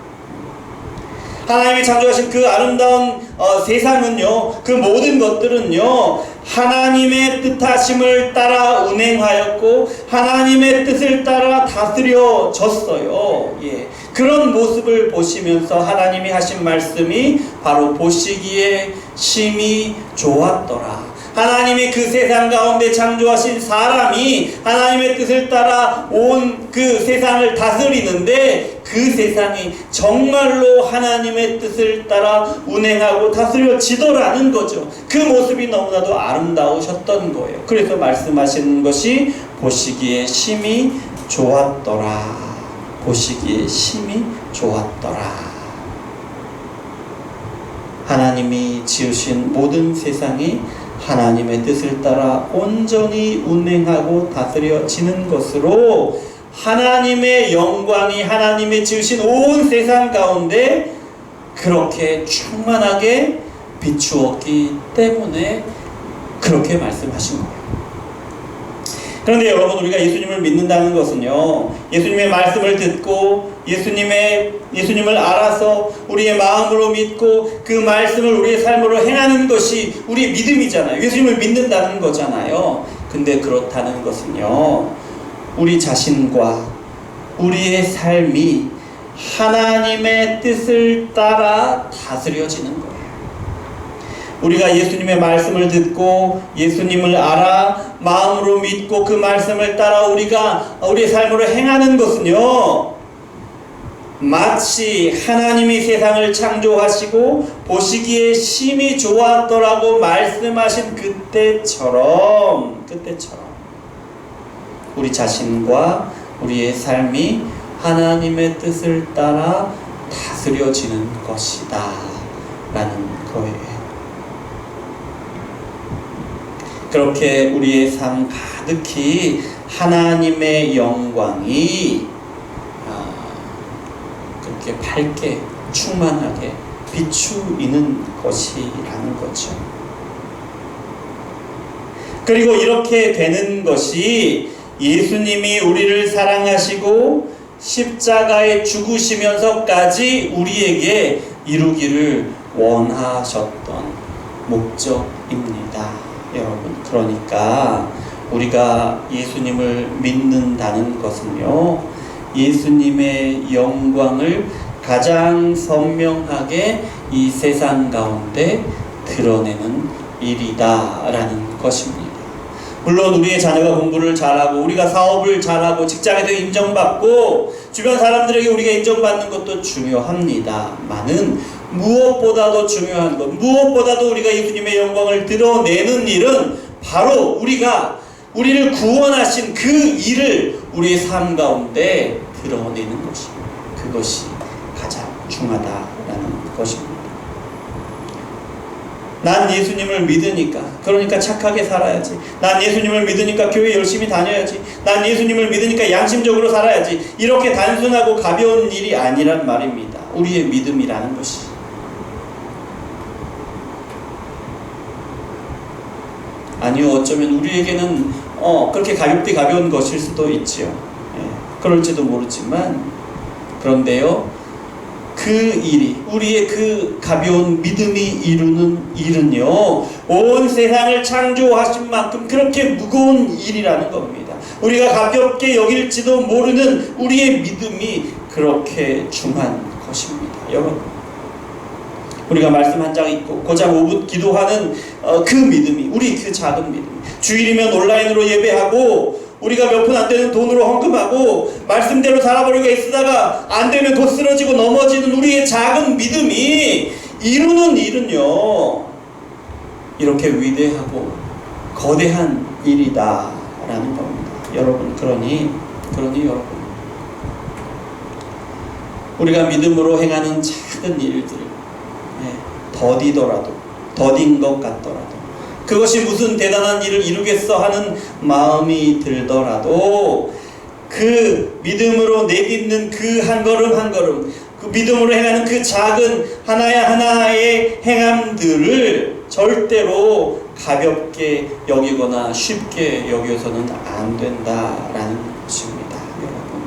하나님이 창조하신 그 아름다운 세상은요, 그 모든 것들은요, 하나님의 뜻하심을 따라 운행하였고 하나님의 뜻을 따라 다스려졌어요. 예. 그런 모습을 보시면서 하나님이 하신 말씀이 바로 보시기에 심히 좋았더라. 하나님이 그 세상 가운데 창조하신 사람이 하나님의 뜻을 따라 온 그 세상을 다스리는데 그 세상이 정말로 하나님의 뜻을 따라 운행하고 다스려지더라는 거죠. 그 모습이 너무나도 아름다우셨던 거예요. 그래서 말씀하시는 것이 보시기에 심히 좋았더라. 보시기에 심히 좋았더라. 하나님이 지으신 모든 세상이 하나님의 뜻을 따라 온전히 운행하고 다스려지는 것으로 하나님의 영광이 하나님의 지으신 온 세상 가운데 그렇게 충만하게 비추었기 때문에 그렇게 말씀하신 거예요. 그런데 여러분, 우리가 예수님을 믿는다는 것은요, 예수님의 말씀을 듣고 예수님을 알아서 우리의 마음으로 믿고 그 말씀을 우리의 삶으로 행하는 것이 우리의 믿음이잖아요. 예수님을 믿는다는 거잖아요. 근데 그렇다는 것은요, 우리 자신과 우리의 삶이 하나님의 뜻을 따라 다스려지는 거예요. 우리가 예수님의 말씀을 듣고 예수님을 알아 마음으로 믿고 그 말씀을 따라 우리가 우리의 삶으로 행하는 것은요, 마치 하나님이 세상을 창조하시고 보시기에 심히 좋았더라고 말씀하신 그때처럼 우리 자신과 우리의 삶이 하나님의 뜻을 따라 다스려지는 것이다 라는 거예요. 그렇게 우리의 삶 가득히 하나님의 영광이 그렇게 밝게 충만하게 비추이는 것이라는 거죠. 그리고 이렇게 되는 것이 예수님이 우리를 사랑하시고 십자가에 죽으시면서까지 우리에게 이루기를 원하셨던 목적입니다. 여러분, 그러니까 우리가 예수님을 믿는다는 것은요, 예수님의 영광을 가장 선명하게 이 세상 가운데 드러내는 일이다라는 것입니다. 물론 우리의 자녀가 공부를 잘하고 우리가 사업을 잘하고 직장에서 인정받고 주변 사람들에게 우리가 인정받는 것도 중요합니다만은 무엇보다도 중요한 것, 무엇보다도 우리가 예수님의 영광을 드러내는 일은 바로 우리를 구원하신 그 일을 우리의 삶 가운데 드러내는 것입니다. 그것이 가장 중요하다라는 것입니다. 난 예수님을 믿으니까, 그러니까 착하게 살아야지. 난 예수님을 믿으니까 교회 열심히 다녀야지. 난 예수님을 믿으니까 양심적으로 살아야지. 이렇게 단순하고 가벼운 일이 아니란 말입니다. 우리의 믿음이라는 것이. 아니요, 어쩌면 우리에게는 그렇게 가볍게 가벼운 것일 수도 있지요. 그럴지도 모르지만, 그런데요, 그 일이, 우리의 그 가벼운 믿음이 이루는 일은요, 온 세상을 창조하신 만큼 그렇게 무거운 일이라는 겁니다. 우리가 가볍게 여길지도 모르는 우리의 믿음이 그렇게 중한 것입니다. 여러분, 우리가 말씀 한 장 읽고 고작 5분 기도하는 그 믿음이, 우리 그 작은 믿음이, 주일이면 온라인으로 예배하고 우리가 몇 푼 안 되는 돈으로 헌금하고 말씀대로 살아보려고 애쓰다가 안 되면 곧 쓰러지고 넘어지는 우리의 작은 믿음이 이루는 일은요, 이렇게 위대하고 거대한 일이다라는 겁니다. 여러분, 그러니 여러분, 우리가 믿음으로 행하는 작은 일들, 더디더라도, 더딘 것 같더라도, 그것이 무슨 대단한 일을 이루겠어 하는 마음이 들더라도 그 믿음으로 내딛는 그 한 걸음 한 걸음, 그 믿음으로 행하는 그 작은 하나의 행함들을 절대로 가볍게 여기거나 쉽게 여겨서는 안 된다라는 것입니다. 여러분,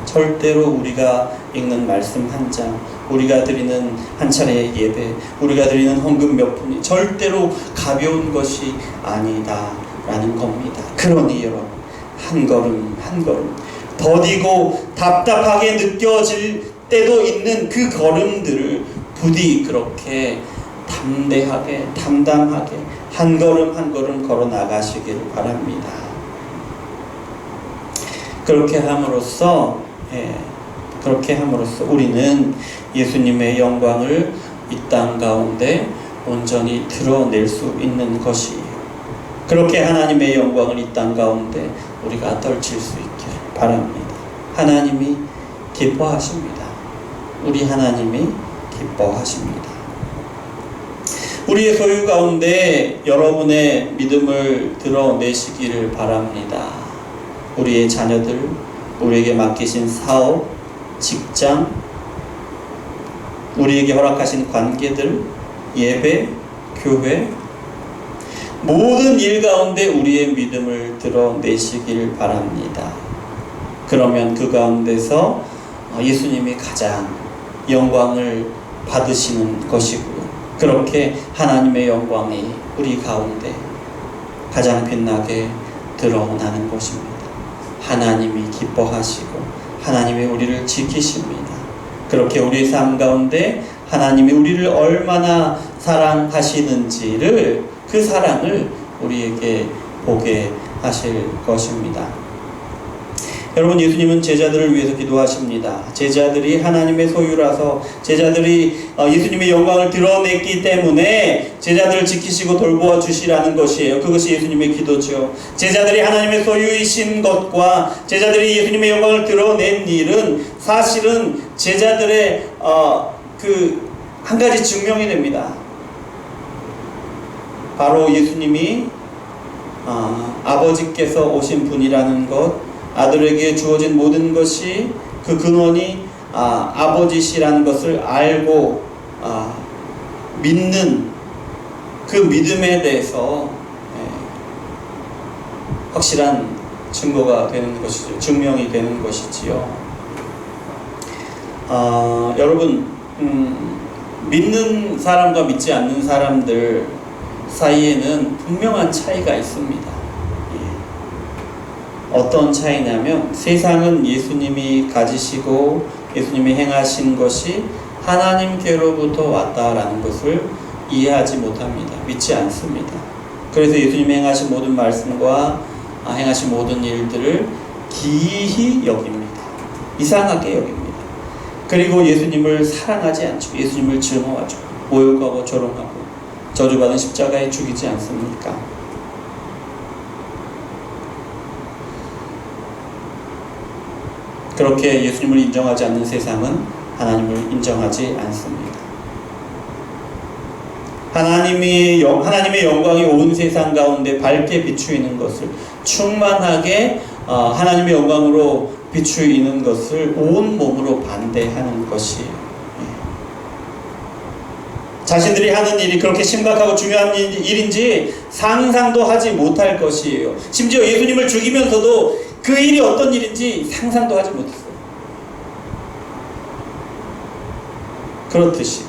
절대로 우리가 읽는 말씀 한 장, 우리가 드리는 한 차례의 예배, 우리가 드리는 헌금 몇 푼이 절대로 가벼운 것이 아니다라는 겁니다. 그러니 여러분, 한 걸음 한 걸음, 더디고 답답하게 느껴질 때도 있는 그 걸음들을 부디 그렇게 담대하게, 담담하게 한 걸음 한 걸음 걸어 나가시기를 바랍니다. 그렇게 함으로써 우리는 예수님의 영광을 이 땅 가운데 온전히 드러낼 수 있는 것이에요. 그렇게 하나님의 영광을 이 땅 가운데 우리가 떨칠 수 있기를 바랍니다. 하나님이 기뻐하십니다. 우리 하나님이 기뻐하십니다. 우리의 소유 가운데 여러분의 믿음을 드러내시기를 바랍니다. 우리의 자녀들, 우리에게 맡기신 사업, 직장, 우리에게 허락하신 관계들, 예배, 교회, 모든 일 가운데 우리의 믿음을 드러내시길 바랍니다. 그러면 그 가운데서 예수님이 가장 영광을 받으시는 것이고요. 그렇게 하나님의 영광이 우리 가운데 가장 빛나게 드러나는 것입니다. 하나님이 기뻐하시고 하나님이 우리를 지키십니다. 그렇게 우리 삶 가운데 하나님이 우리를 얼마나 사랑하시는지를, 그 사랑을 우리에게 보게 하실 것입니다. 여러분, 예수님은 제자들을 위해서 기도하십니다. 제자들이 하나님의 소유라서 제자들이 예수님의 영광을 드러냈기 때문에 제자들을 지키시고 돌보아 주시라는 것이에요. 그것이 예수님의 기도죠. 제자들이 하나님의 소유이신 것과 제자들이 예수님의 영광을 드러낸 일은 사실은 제자들의 그 한 가지 증명이 됩니다. 바로 예수님이 아버지께서 오신 분이라는 것, 아들에게 주어진 모든 것이 그 근원이 아버지시라는 것을 알고 믿는 그 믿음에 대해서 확실한 증거가 되는 것이죠. 증명이 되는 것이지요. 여러분, 믿는 사람과 믿지 않는 사람들 사이에는 분명한 차이가 있습니다. 어떤 차이냐면, 세상은 예수님이 가지시고 예수님이 행하신 것이 하나님께로부터 왔다라는 것을 이해하지 못합니다. 믿지 않습니다. 그래서 예수님이 행하신 모든 말씀과 행하신 모든 일들을 기이히 여깁니다. 이상하게 여깁니다. 그리고 예수님을 사랑하지 않죠. 예수님을 증오하죠. 모욕하고 조롱하고 저주받은 십자가에 죽이지 않습니까? 그렇게 예수님을 인정하지 않는 세상은 하나님을 인정하지 않습니다. 하나님의 영광이 온 세상 가운데 밝게 비추이는 것을, 충만하게 하나님의 영광으로 비추이는 것을 온 몸으로 반대하는 것이에요. 자신들이 하는 일이 그렇게 심각하고 중요한 일인지 상상도 하지 못할 것이에요. 심지어 예수님을 죽이면서도 그 일이 어떤 일인지 상상도 하지 못했어요. 그렇듯이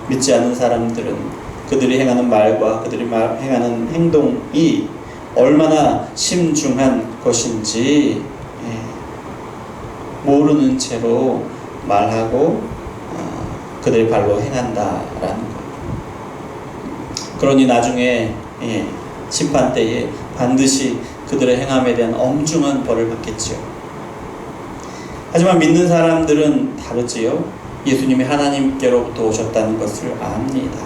믿지 않는 사람들은 그들이 행하는 말과 그들이 행하는 행동이 얼마나 심중한 것인지 모르는 채로 말하고 그들의 발로 행한다라는 것. 그러니 나중에 심판 때에 반드시 그들의 행함에 대한 엄중한 벌을 받겠지요. 하지만 믿는 사람들은 다르지요. 예수님이 하나님께로부터 오셨다는 것을 압니다.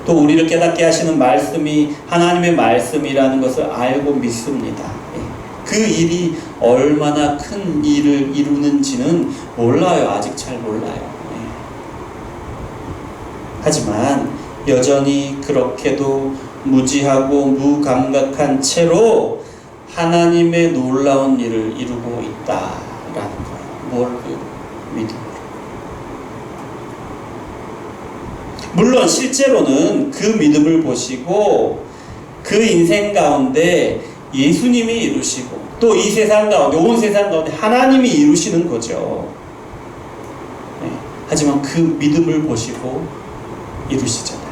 또 우리를 깨닫게 하시는 말씀이 하나님의 말씀이라는 것을 알고 믿습니다. 그 일이 얼마나 큰 일을 이루는지는 몰라요. 아직 잘 몰라요. 하지만 여전히 그렇게도 무지하고 무감각한 채로 하나님의 놀라운 일을 이루고 있다라는 거예요. 뭘요? 믿음으로. 물론 실제로는 그 믿음을 보시고 그 인생 가운데 예수님이 이루시고 또 이 세상 가운데, 온 세상 가운데 하나님이 이루시는 거죠. 하지만 그 믿음을 보시고 이루시잖아요.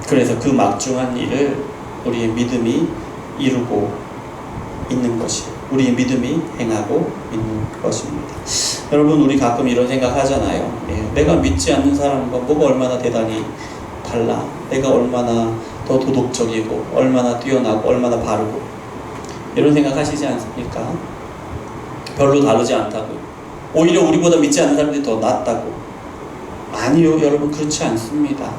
그래서 그 막중한 일을 우리의 믿음이 이루고 있는 것이, 우리의 믿음이 행하고 있는 것입니다. 여러분, 우리 가끔 이런 생각 하잖아요. 내가 믿지 않는 사람과 뭐가 얼마나 대단히 달라, 내가 얼마나 더 도덕적이고 얼마나 뛰어나고 얼마나 바르고, 이런 생각 하시지 않습니까? 별로 다르지 않다고, 오히려 우리보다 믿지 않는 사람들이 더 낫다고. 아니요, 여러분, 그렇지 않습니다.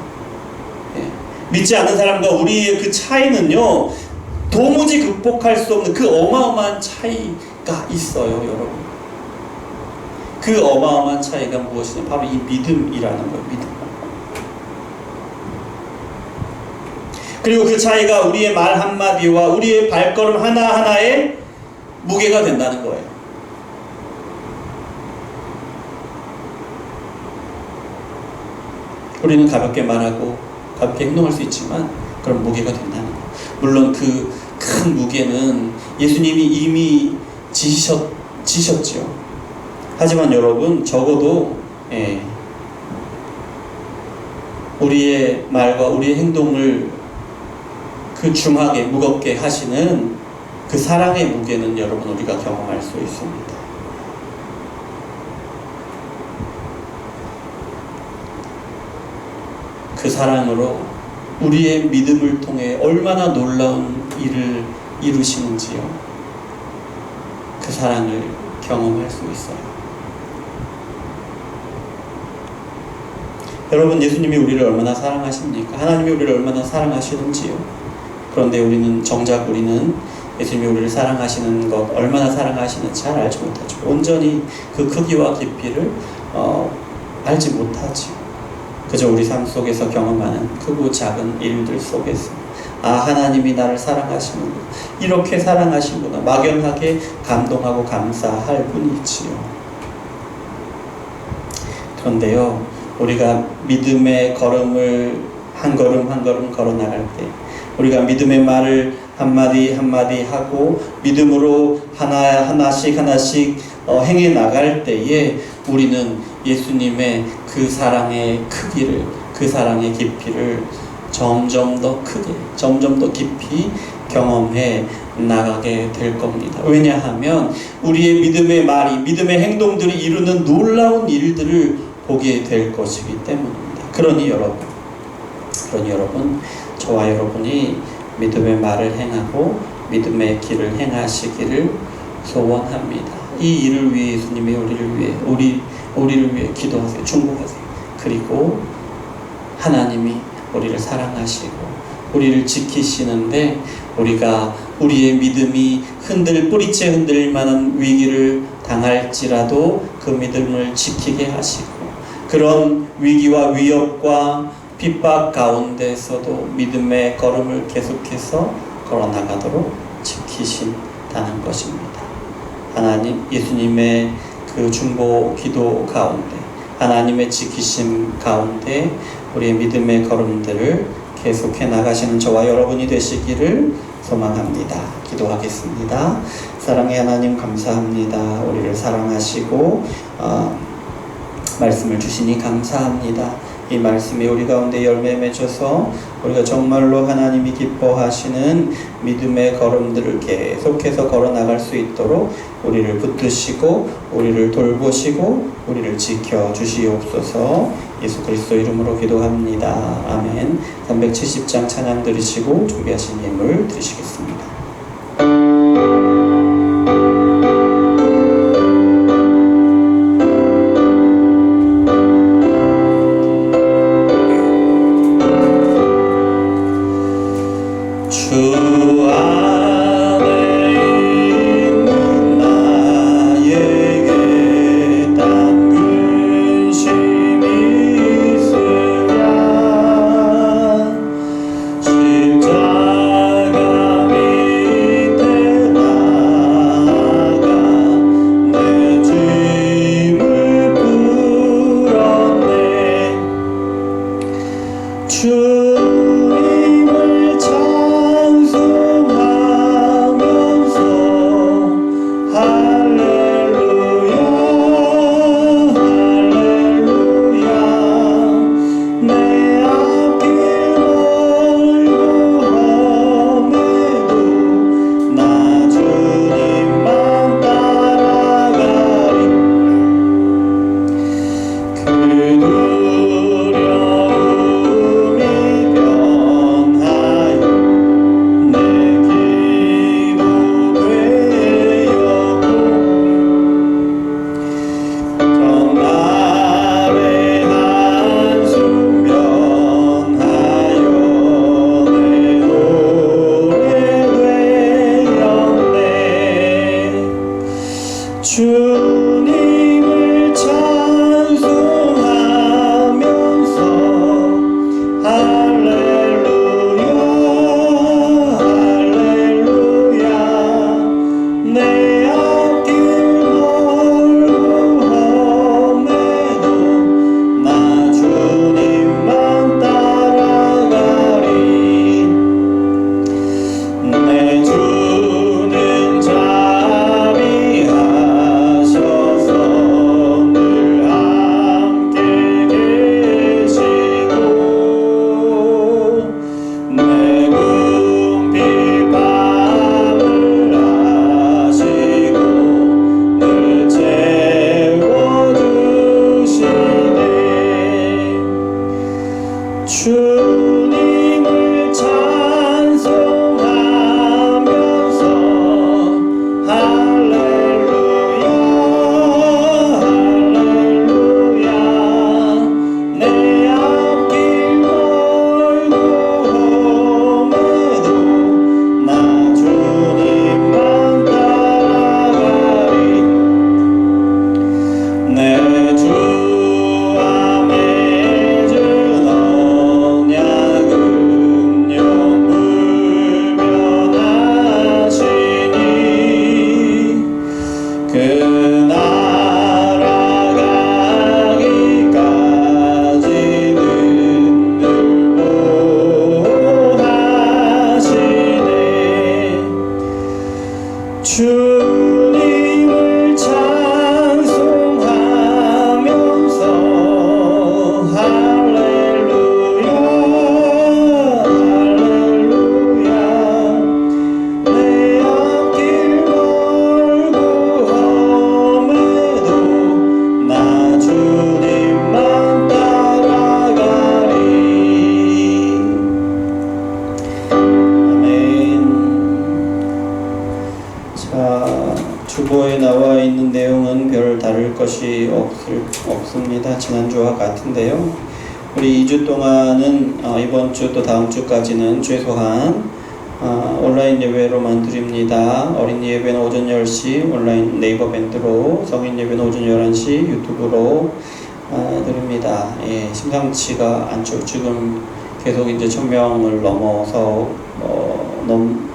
믿지 않는 사람과 우리의 그 차이는요, 도무지 극복할 수 없는 그 어마어마한 차이가 있어요, 여러분. 그 어마어마한 차이가 무엇이냐? 바로 이 믿음이라는 거예요, 믿음. 그리고 그 차이가 우리의 말 한마디와 우리의 발걸음 하나하나에 무게가 된다는 거예요. 우리는 가볍게 말하고 가볍게 행동할 수 있지만 그런 무게가 된다는 거예요. 물론 그 큰 무게는 예수님이 이미 지셨죠. 하지만 여러분, 적어도 우리의 말과 우리의 행동을 그 중하게 무겁게 하시는 그 사랑의 무게는 여러분, 우리가 경험할 수 있습니다. 그 사랑으로 우리의 믿음을 통해 얼마나 놀라운 일을 이루시는지요. 그 사랑을 경험할 수 있어요. 여러분, 예수님이 우리를 얼마나 사랑하십니까? 하나님이 우리를 얼마나 사랑하시는지요. 그런데 정작 우리는 예수님이 우리를 사랑하시는 것, 얼마나 사랑하시는지 잘 알지 못하죠. 온전히 그 크기와 깊이를 알지 못하죠. 그저 우리 삶 속에서 경험하는 크고 작은 일들 속에서 하나님이 나를 사랑하시는구나, 이렇게 사랑하시는구나, 막연하게 감동하고 감사할 뿐이지요. 그런데요, 우리가 믿음의 걸음을 한 걸음 한 걸음 걸어 나갈 때, 우리가 믿음의 말을 한마디 한마디 하고 믿음으로 하나씩 행해 나갈 때에 우리는 예수님의 그 사랑의 크기를, 그 사랑의 깊이를 점점 더 크게, 점점 더 깊이 경험해 나가게 될 겁니다. 왜냐하면 우리의 믿음의 말이, 믿음의 행동들이 이루는 놀라운 일들을 보게 될 것이기 때문입니다. 그러니 여러분, 저와 여러분이 믿음의 말을 행하고 믿음의 길을 행하시기를 소원합니다. 이 일을 위해 예수님이 우리를 위해 기도하세요. 충고하세요. 그리고 하나님이 우리를 사랑하시고 우리를 지키시는데, 우리가 우리의 믿음이 뿌리째 흔들릴 만한 위기를 당할지라도 그 믿음을 지키게 하시고, 그런 위기와 위협과 핍박 가운데서도 믿음의 걸음을 계속해서 걸어나가도록 지키신다는 것입니다. 하나님, 예수님의 그 중보 기도 가운데, 하나님의 지키심 가운데 우리의 믿음의 걸음들을 계속해 나가시는 저와 여러분이 되시기를 소망합니다. 기도하겠습니다. 사랑의 하나님, 감사합니다. 우리를 사랑하시고 말씀을 주시니 감사합니다. 이 말씀이 우리 가운데 열매 맺어서 우리가 정말로 하나님이 기뻐하시는 믿음의 걸음들을 계속해서 걸어 나갈 수 있도록 우리를 붙드시고 우리를 돌보시고 우리를 지켜주시옵소서. 예수 그리스도 이름으로 기도합니다. 아멘. 370장 찬양 드리시고 준비하신 예물 드리시겠습니다. 주님을 찬송하 내용은 별 다를 것이 없습니다. 지난주와 같은데요. 우리 2주 동안은 이번 주 또 다음 주까지는 최소한 온라인 예배로만 드립니다. 어린이 예배는 오전 10시 온라인 네이버 밴드로, 성인 예배는 오전 11시 유튜브로 드립니다. 예, 심상치가 않죠. 지금 계속 이제 1000명을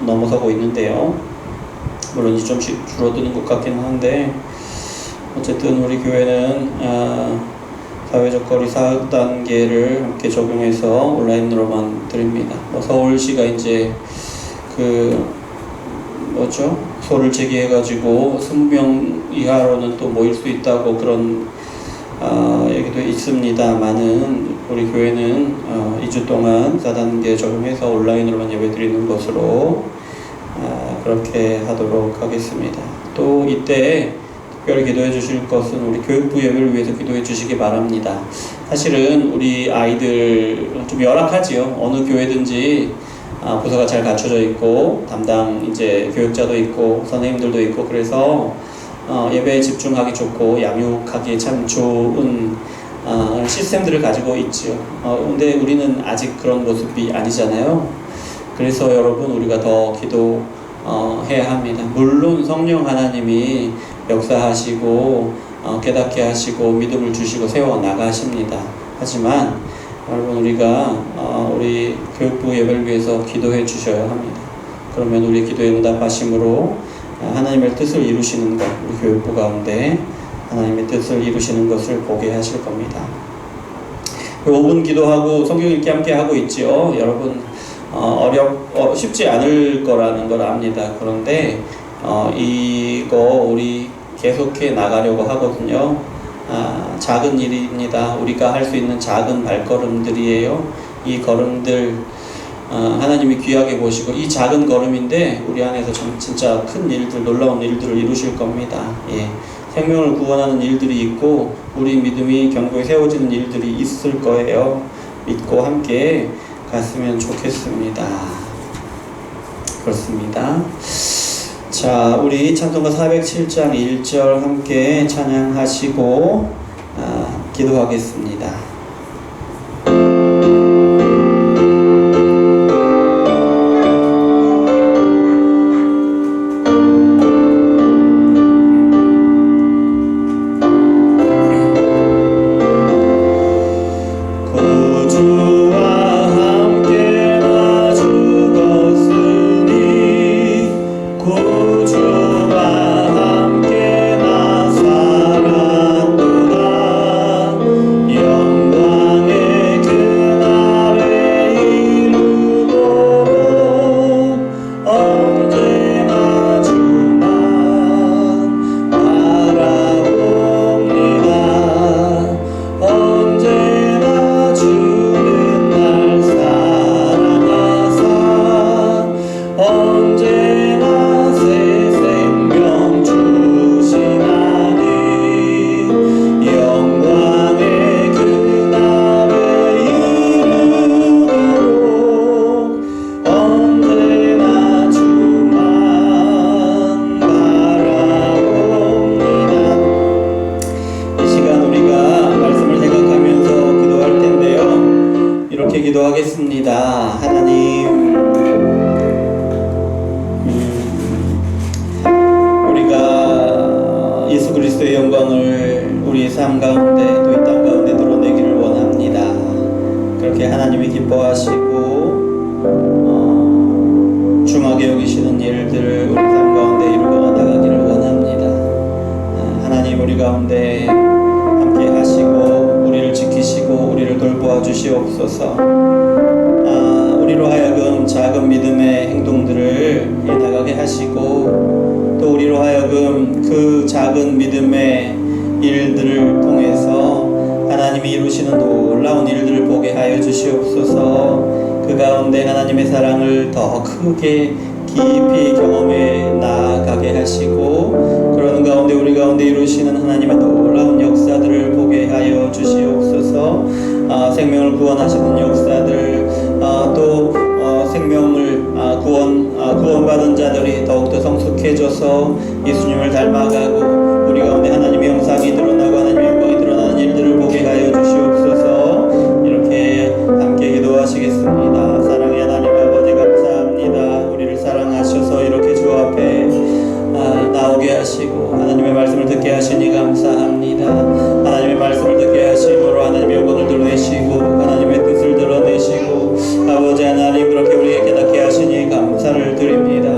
넘어서고 있는데요. 물론 이제 좀씩 줄어드는 것 같긴 한데, 어쨌든 우리 교회는 사회적 거리 4단계를 함께 적용해서 온라인으로만 드립니다. 서울시가 이제 소를 제기해가지고 20명 이하로는 또 모일 수 있다고 그런 얘기도 있습니다만은, 우리 교회는 2주 동안 4단계 적용해서 온라인으로만 예배 드리는 것으로 그렇게 하도록 하겠습니다. 또 이때 특별히 기도해 주실 것은 우리 교육부 예배를 위해서 기도해 주시기 바랍니다. 사실은 우리 아이들 좀 열악하지요. 어느 교회든지 부서가 잘 갖춰져 있고 담당 이제 교육자도 있고 선생님들도 있고, 그래서 예배에 집중하기 좋고 양육하기에 참 좋은 시스템들을 가지고 있지요. 근데 우리는 아직 그런 모습이 아니잖아요. 그래서 여러분, 우리가 더 기도해야 합니다. 물론 성령 하나님이 역사하시고 깨닫게 하시고 믿음을 주시고 세워 나가십니다. 하지만 여러분, 우리가 우리 교육부 예배를 위해서 기도해 주셔야 합니다. 그러면 우리 기도에 응답하심으로 하나님의 뜻을 이루시는 것, 우리 교육부 가운데 하나님의 뜻을 이루시는 것을 보게 하실 겁니다. 5분 기도하고 성경 읽기 함께 하고 있지요. 여러분, 쉽지 않을 거라는 걸 압니다. 그런데 이거 우리 계속해 나가려고 하거든요. 작은 일입니다. 우리가 할 수 있는 작은 발걸음들이에요. 이 걸음들 하나님이 귀하게 보시고, 이 작은 걸음인데 우리 안에서 진짜 큰 일들, 놀라운 일들을 이루실 겁니다. 예. 생명을 구원하는 일들이 있고 우리 믿음이 견고히 세워지는 일들이 있을 거예요. 믿고 함께 갔으면 좋겠습니다. 그렇습니다. 자, 우리 찬송가 407장 1절 함께 찬양하시고 기도하겠습니다. 기도하겠습니다. 하나님, 우리가 예수 그리스도의 영광을 우리의 삶 가운데 또 이 땅 가운데 드러내기를 원합니다. 그렇게 하나님이 기뻐하시고 중하게 여기시는 일들을 우리 삶 가운데 이루어 나가기를 원합니다. 하나님, 우리 가운데 함께 하시고 우리를 지키시고 우리를 돌보아 주시옵소서. 우리로 하여금 작은 믿음의 행동들을 해나가게 하시고, 또 우리로 하여금 그 작은 믿음의 일들을 통해서 하나님이 이루시는 놀라운 일들을 보게 하여 주시옵소서. 그 가운데 하나님의 사랑을 더 크게 깊이 경험해 나아가게 하시고, 그러는 가운데 우리 가운데 이루시는 하나님의 놀라운 역사들을 보게 하여 주시옵소서. 생명을 구원하시는 역사들, 또 생명을 구원받은 자들이 더욱더 성숙해져서 예수님을 닮아가고 우리 가운데 하나님의 형상이 드러나고 하나님의 영광이 드러나는 일들을 보게 하여 주시옵소서. 이렇게 함께 기도하시겠습니다. 사랑의 하나님 아버지 감사합니다. 우리를 사랑하셔서 이렇게 주 앞에 나오게 하시고 하나님의 말씀을 듣게 하시니 감사합니다. 하나님의 말씀을 듣게 하심으로 하나님의 영광을 드러내시고 하나님의 뜻을 드러내시고 아버지 하나님 그렇게 우리에게 깨닫게 하시니 감사를 드립니다.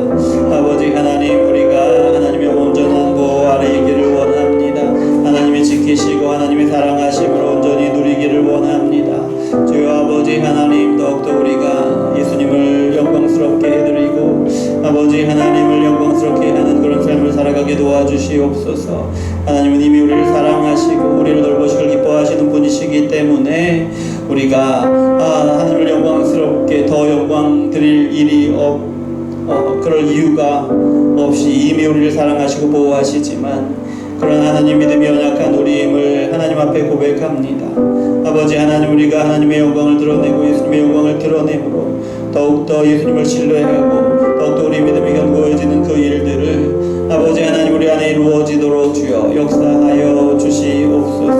아버지 하나님 우리가 하나님의 온전한 보호 아래 있기를 원합니다. 하나님이 지키시고 하나님이 사랑하심으로 온전히 누리기를 원합니다. 주여 아버지 하나님 더욱더 우리가 예수님을 영광스럽게 해드리고 아버지 하나님을 영광스럽게 하는 그런 삶을 살아가게 도와주시옵소서. 하나님은 이미 우리를 사랑하시고 우리를 돌보시길 기뻐하시는 분이시기 때문에 우리가 하나님을 영광스럽게 더 영광 드릴 일이 그럴 이유가 없이 이미 우리를 사랑하시고 보호하시지만 그러나 하나님 믿음이 연약한 우리임을 하나님 앞에 고백합니다. 아버지 하나님 우리가 하나님의 영광을 드러내고 예수님의 영광을 드러내므로 더욱더 예수님을 신뢰하고 더욱더 우리 믿음이 견고해지는 그 일들을 아버지 하나님 우리 안에 이루어지도록 주여 역사하여 주시옵소서.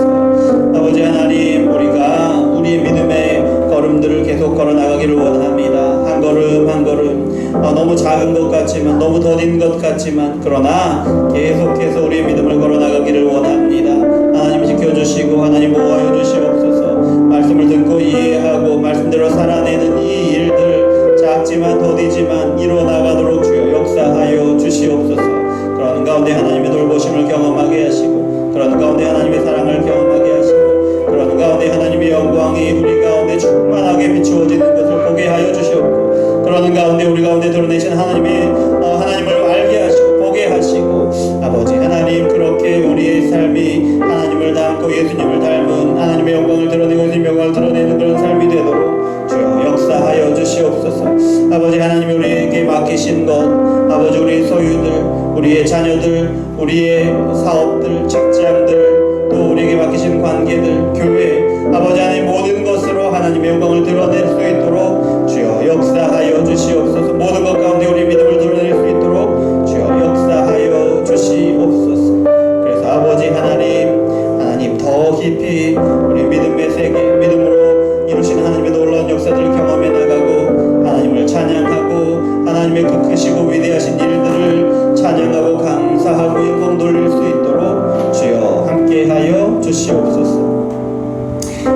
아버지 하나님 우리가 우리의 믿음의 걸음들을 계속 걸어나가기를 원합니다. 한 걸음 한 걸음 너무 작은 것 같지만 너무 더딘 것 같지만 그러나 계속해서 우리의 믿음을 걸어나가기를 원합니다. 하나님 지켜주시고 하나님 보호하여 주시옵소서. 말씀을 듣고 이해하고 말씀대로 살아내는 이 일들 작지만 더디지만 이루어나가도록 주여 역사하여 주시옵소서. 그런 가운데 하나님의 돌보심을 경험하게 하시고 그런 가운데 하나님의 사랑을 경험하게 하시고 그런 가운데 하나님의 영광이 우리 가운데 충만하게 비추어지는 것을 보게 하여 주시옵고 그러는 가운데 우리 가운데 드러내신 하나님을 알게 하시고 보게 하시고 아버지 하나님 그렇게 우리의 삶이 하나님을 닮고 예수님을 닮은 하나님의 영광을 드러내고 예수님의 영광을 드러내는 그런 삶이 되도록 주여 역사하여 주시옵소서. 아버지 하나님이 우리에게 맡기신 것 아버지 우리의 소유들 우리의 자녀들 우리의 사업들 직장들 또 우리에게 맡기신 관계들 교회 아버지 하나님 모든 것으로 하나님의 영광을 드러낼 수 있도록 주여 역사하여 주시옵소서. 모든 것 가운데 우리 믿음을 드러낼 수 있도록 주여 역사하여 주시옵소서. 그래서 아버지 하나님 더 깊이 우리 믿음의 세계 믿음으로 이루신 하나님의 놀라운 역사들을 경험해 나가고 하나님을 찬양하고 하나님의 그 크시고 위대하신 일들을 찬양하고 감사하고 영광 돌릴 수 있도록 주여 함께하여 주시옵소서.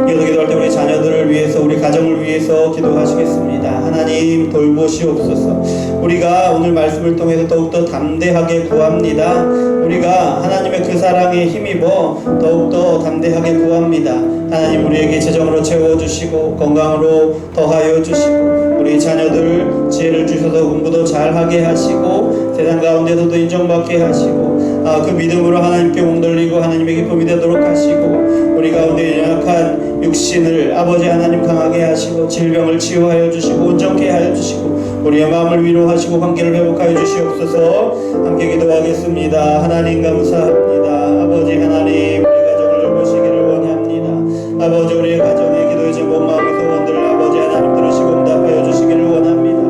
이어서 기도할 때 우리 자녀들을 위해서 우리 가정을 위해서 기도하시겠습니다. 하나님 돌보시옵소서. 우리가 오늘 말씀을 통해서 더욱더 담대하게 구합니다. 우리가 하나님의 그 사랑에 힘입어 더욱더 담대하게 구합니다. 하나님 우리에게 재정으로 채워주시고 건강으로 더하여 주시고 우리 자녀들 지혜를 주셔서 공부도 잘하게 하시고 세상 가운데서도 인정받게 하시고 그 믿음으로 하나님께 몸돌리고 하나님의 기쁨이 되도록 하시고 우리 가운데 연약한 육신을 아버지 하나님 강하게 하시고 질병을 치유하여 주시고 온전케 하여 주시고 우리의 마음을 위로하시고 관계를 회복하여 주시옵소서. 함께 기도하겠습니다. 하나님 감사합니다. 아버지 하나님 우리 가정을 돌보시기를 원합니다. 아버지 우리의 가정에 기도의 제목 마음의 소원들을 아버지 하나님 들으시고 응답하여 주시기를 원합니다.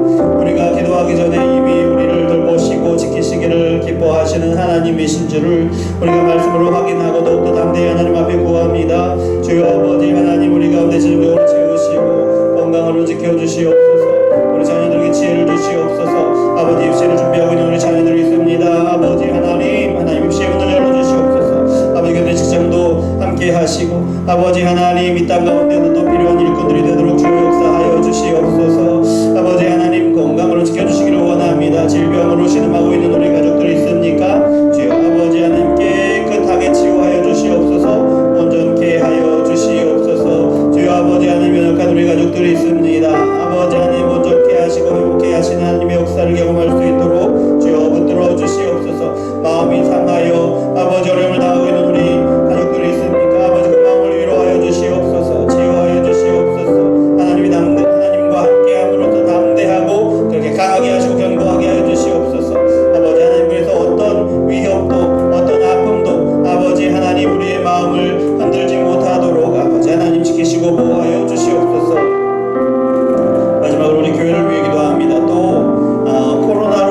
우리가 기도하기 전에 이미 우리를 돌보시고 지키시기를 기뻐하시는 하나님이신 줄을 우리가 말씀으로 확인하고 더욱더 담대히 하나님 앞에 구합니다. 주여 아버지 하나님 우리 가운데 질병으로 채우시고 건강으로 지켜주시옵소서. 우리 자녀들에게 지혜를 주시옵소서. 아버지 입시를 준비하고 있는 우리 자녀들이 있습니다. 아버지 하나님 입시의 문을 열어주시옵소서. 아버지 교대 직장도 함께 하시고 아버지 하나님 이 땅 가운데도 또 필요한 일꾼들이 되도록 주여 역사하여 주시옵소서. 아버지 하나님 건강으로 지켜주시기를 원합니다. 질병으로 신음하고 있는 우리 가족들이 있습니까? 주여 아버지 하나님 깨끗하게 치유하여 주시옵소서. 온전케 하여 주시옵소서. 주여 아버지 하나님 연약한 우리 가족들이 있습니다. 아버지 하나님 온전케 하시고 회복케 하시는 하나님의 역사를 경험할 수 있도록 주여 붙들어 주시옵소서. 마음이 상하여 아버지 어려움을 당하고 있는 우리 가족들이 있습니까? 아버지 그 마음을 위로하여 주시옵소서. 치유하여 주시옵소서. 하나님과 함께함으로써 담대하고 그렇게 강하게 하시고 견고하게 하여 주시옵소서. 아버지 하나님 그래서 어떤 위협도 어떤 아픔도 아버지 하나님 우리의 마음을 흔들지 못하도록 아버지 하나님 지키시고 보호하여 주시옵소서. 마지막으로 우리 교회를 위해 기도합니다. 또 코로나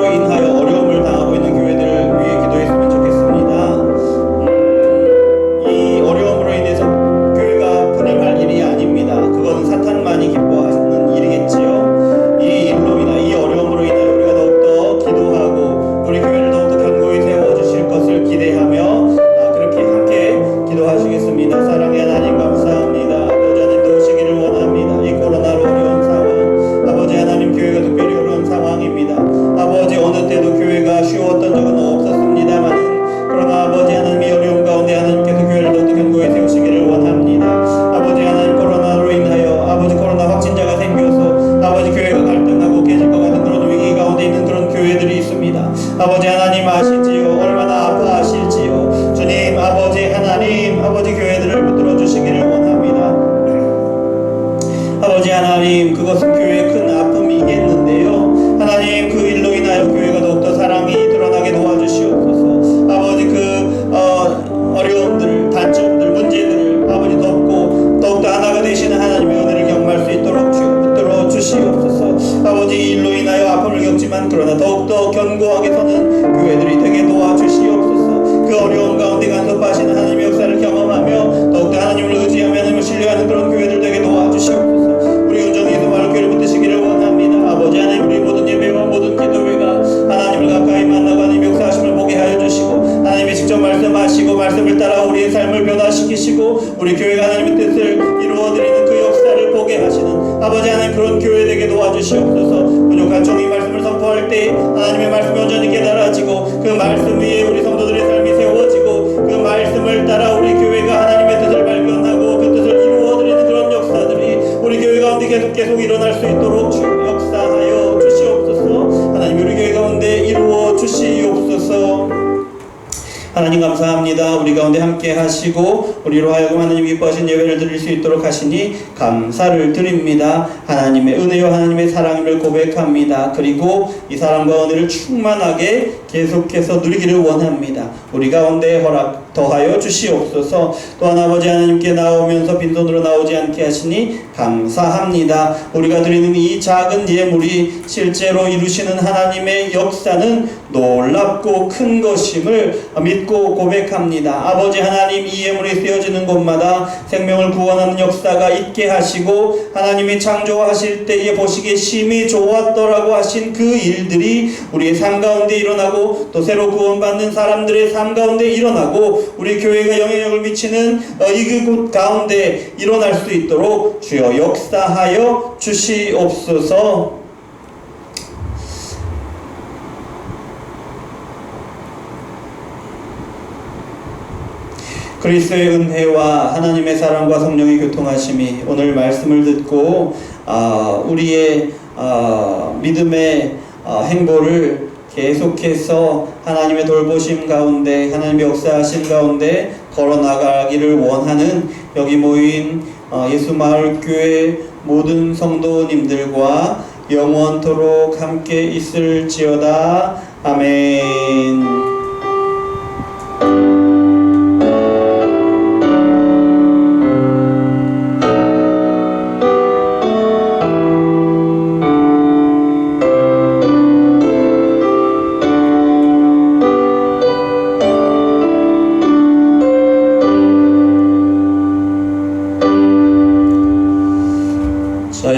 아버지 하나님 아시지요. 얼마나 아파하실지요. 주님 아버지 하나님 아버지 교회들을 붙들어 주시기를 원합니다. 아버지 하나님, 그것은 교회의 큰 아픔이겠는데요. 하나님, 그 일로 인하여 교회가 더욱더 사랑이 드러나게 도와주시옵소서. 아버지, 어려움들, 단점들, 문제들을 아버지 덮고 더욱더 하나가 되시는 하나님의 은혜를 경험할 수 있도록 붙들어 주시옵소서. 아버지, 일로 인하여 아픔을 겪지만 그러나 더욱더 견고하게 서는 교회들이 되게 도와주시옵소서. 그 어려움 가운데 간섭하시는 하나님의 역사를 경험하며 더욱더 하나님을 의지하며 하나님을 신뢰하는 그런 교회들 되게 도와주시옵소서. 우리 온전히 예수마을 교회를 붙드시기를 원합니다. 아버지 하나님, 우리 모든 예배와 모든 기도회가 하나님을 가까이 만나고 하나님의 역사하심을 보게 하여 주시고 하나님이 직접 말씀하시고 말씀을 따라 우리의 삶을 변화시키시고 우리 교회가 하나님의 뜻을 이루어드리는 그 역사를 보게 하시는 아버지 하나님, 그런 교회 되게 도와주시옵소서. 부족한 종이 말씀을 선포할 때 하나님의 말씀이 온전히 깨달아지고 그 말씀 위에 우리 성도들의 삶이 세워지고 그 말씀을 따라 우리 교회가 하나님의 뜻을 발견하고 그 뜻을 이루어드리는 그런 역사들이 우리 교회 가운데 계속 일어날 수 있도록 역사하여 주시옵소서. 하나님, 우리 교회 가운데 이루어 주시옵소서. 하나님 감사합니다. 우리 가운데 함께 하시고 우리로 하여금 하나님 기뻐하신 예배를 드릴 수 있도록 하시니 감사를 드립니다. 하나님의 은혜와 하나님의 사랑을 고백합니다. 그리고 이 사랑과 은혜를 충만하게 계속해서 누리기를 원합니다. 우리 가운데 허락 더하여 주시옵소서. 또한 아버지 하나님께 나오면서 빈손으로 나오지 않게 하시니 감사합니다. 우리가 드리는 이 작은 예물이 실제로 이루시는 하나님의 역사는 놀랍고 큰 것임을 믿고 고백합니다. 아버지 하나님, 이 예물이 쓰여지는 곳마다 생명을 구원하는 역사가 있게 하시고 하나님이 창조하실 때에 보시기에 심히 좋았더라고 하신 그 일들이 우리의 삶 가운데 일어나고 또 새로 구원받는 사람들의 삶 가운데 일어나고 우리 교회가 영향력을 미치는 이곳 가운데 일어날 수 있도록 주여 역사하여 주시옵소서. 그리스도의 은혜와 하나님의 사랑과 성령의 교통하심이 오늘 말씀을 듣고 우리의 믿음의 행보를 계속해서 하나님의 돌보심 가운데 하나님의 역사하신 가운데 걸어나가기를 원하는 여기 모인 예수마을교회 모든 성도님들과 영원토록 함께 있을지어다. 아멘.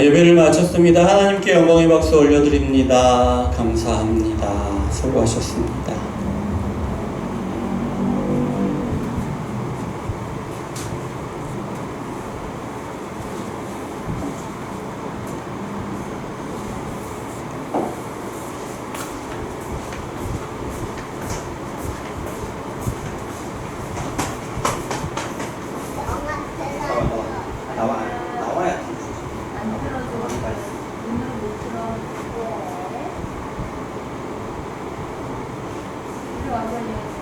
예배를 마쳤습니다. 하나님께 영광의 박수 올려드립니다. 감사합니다. 수고하셨습니다. 완전히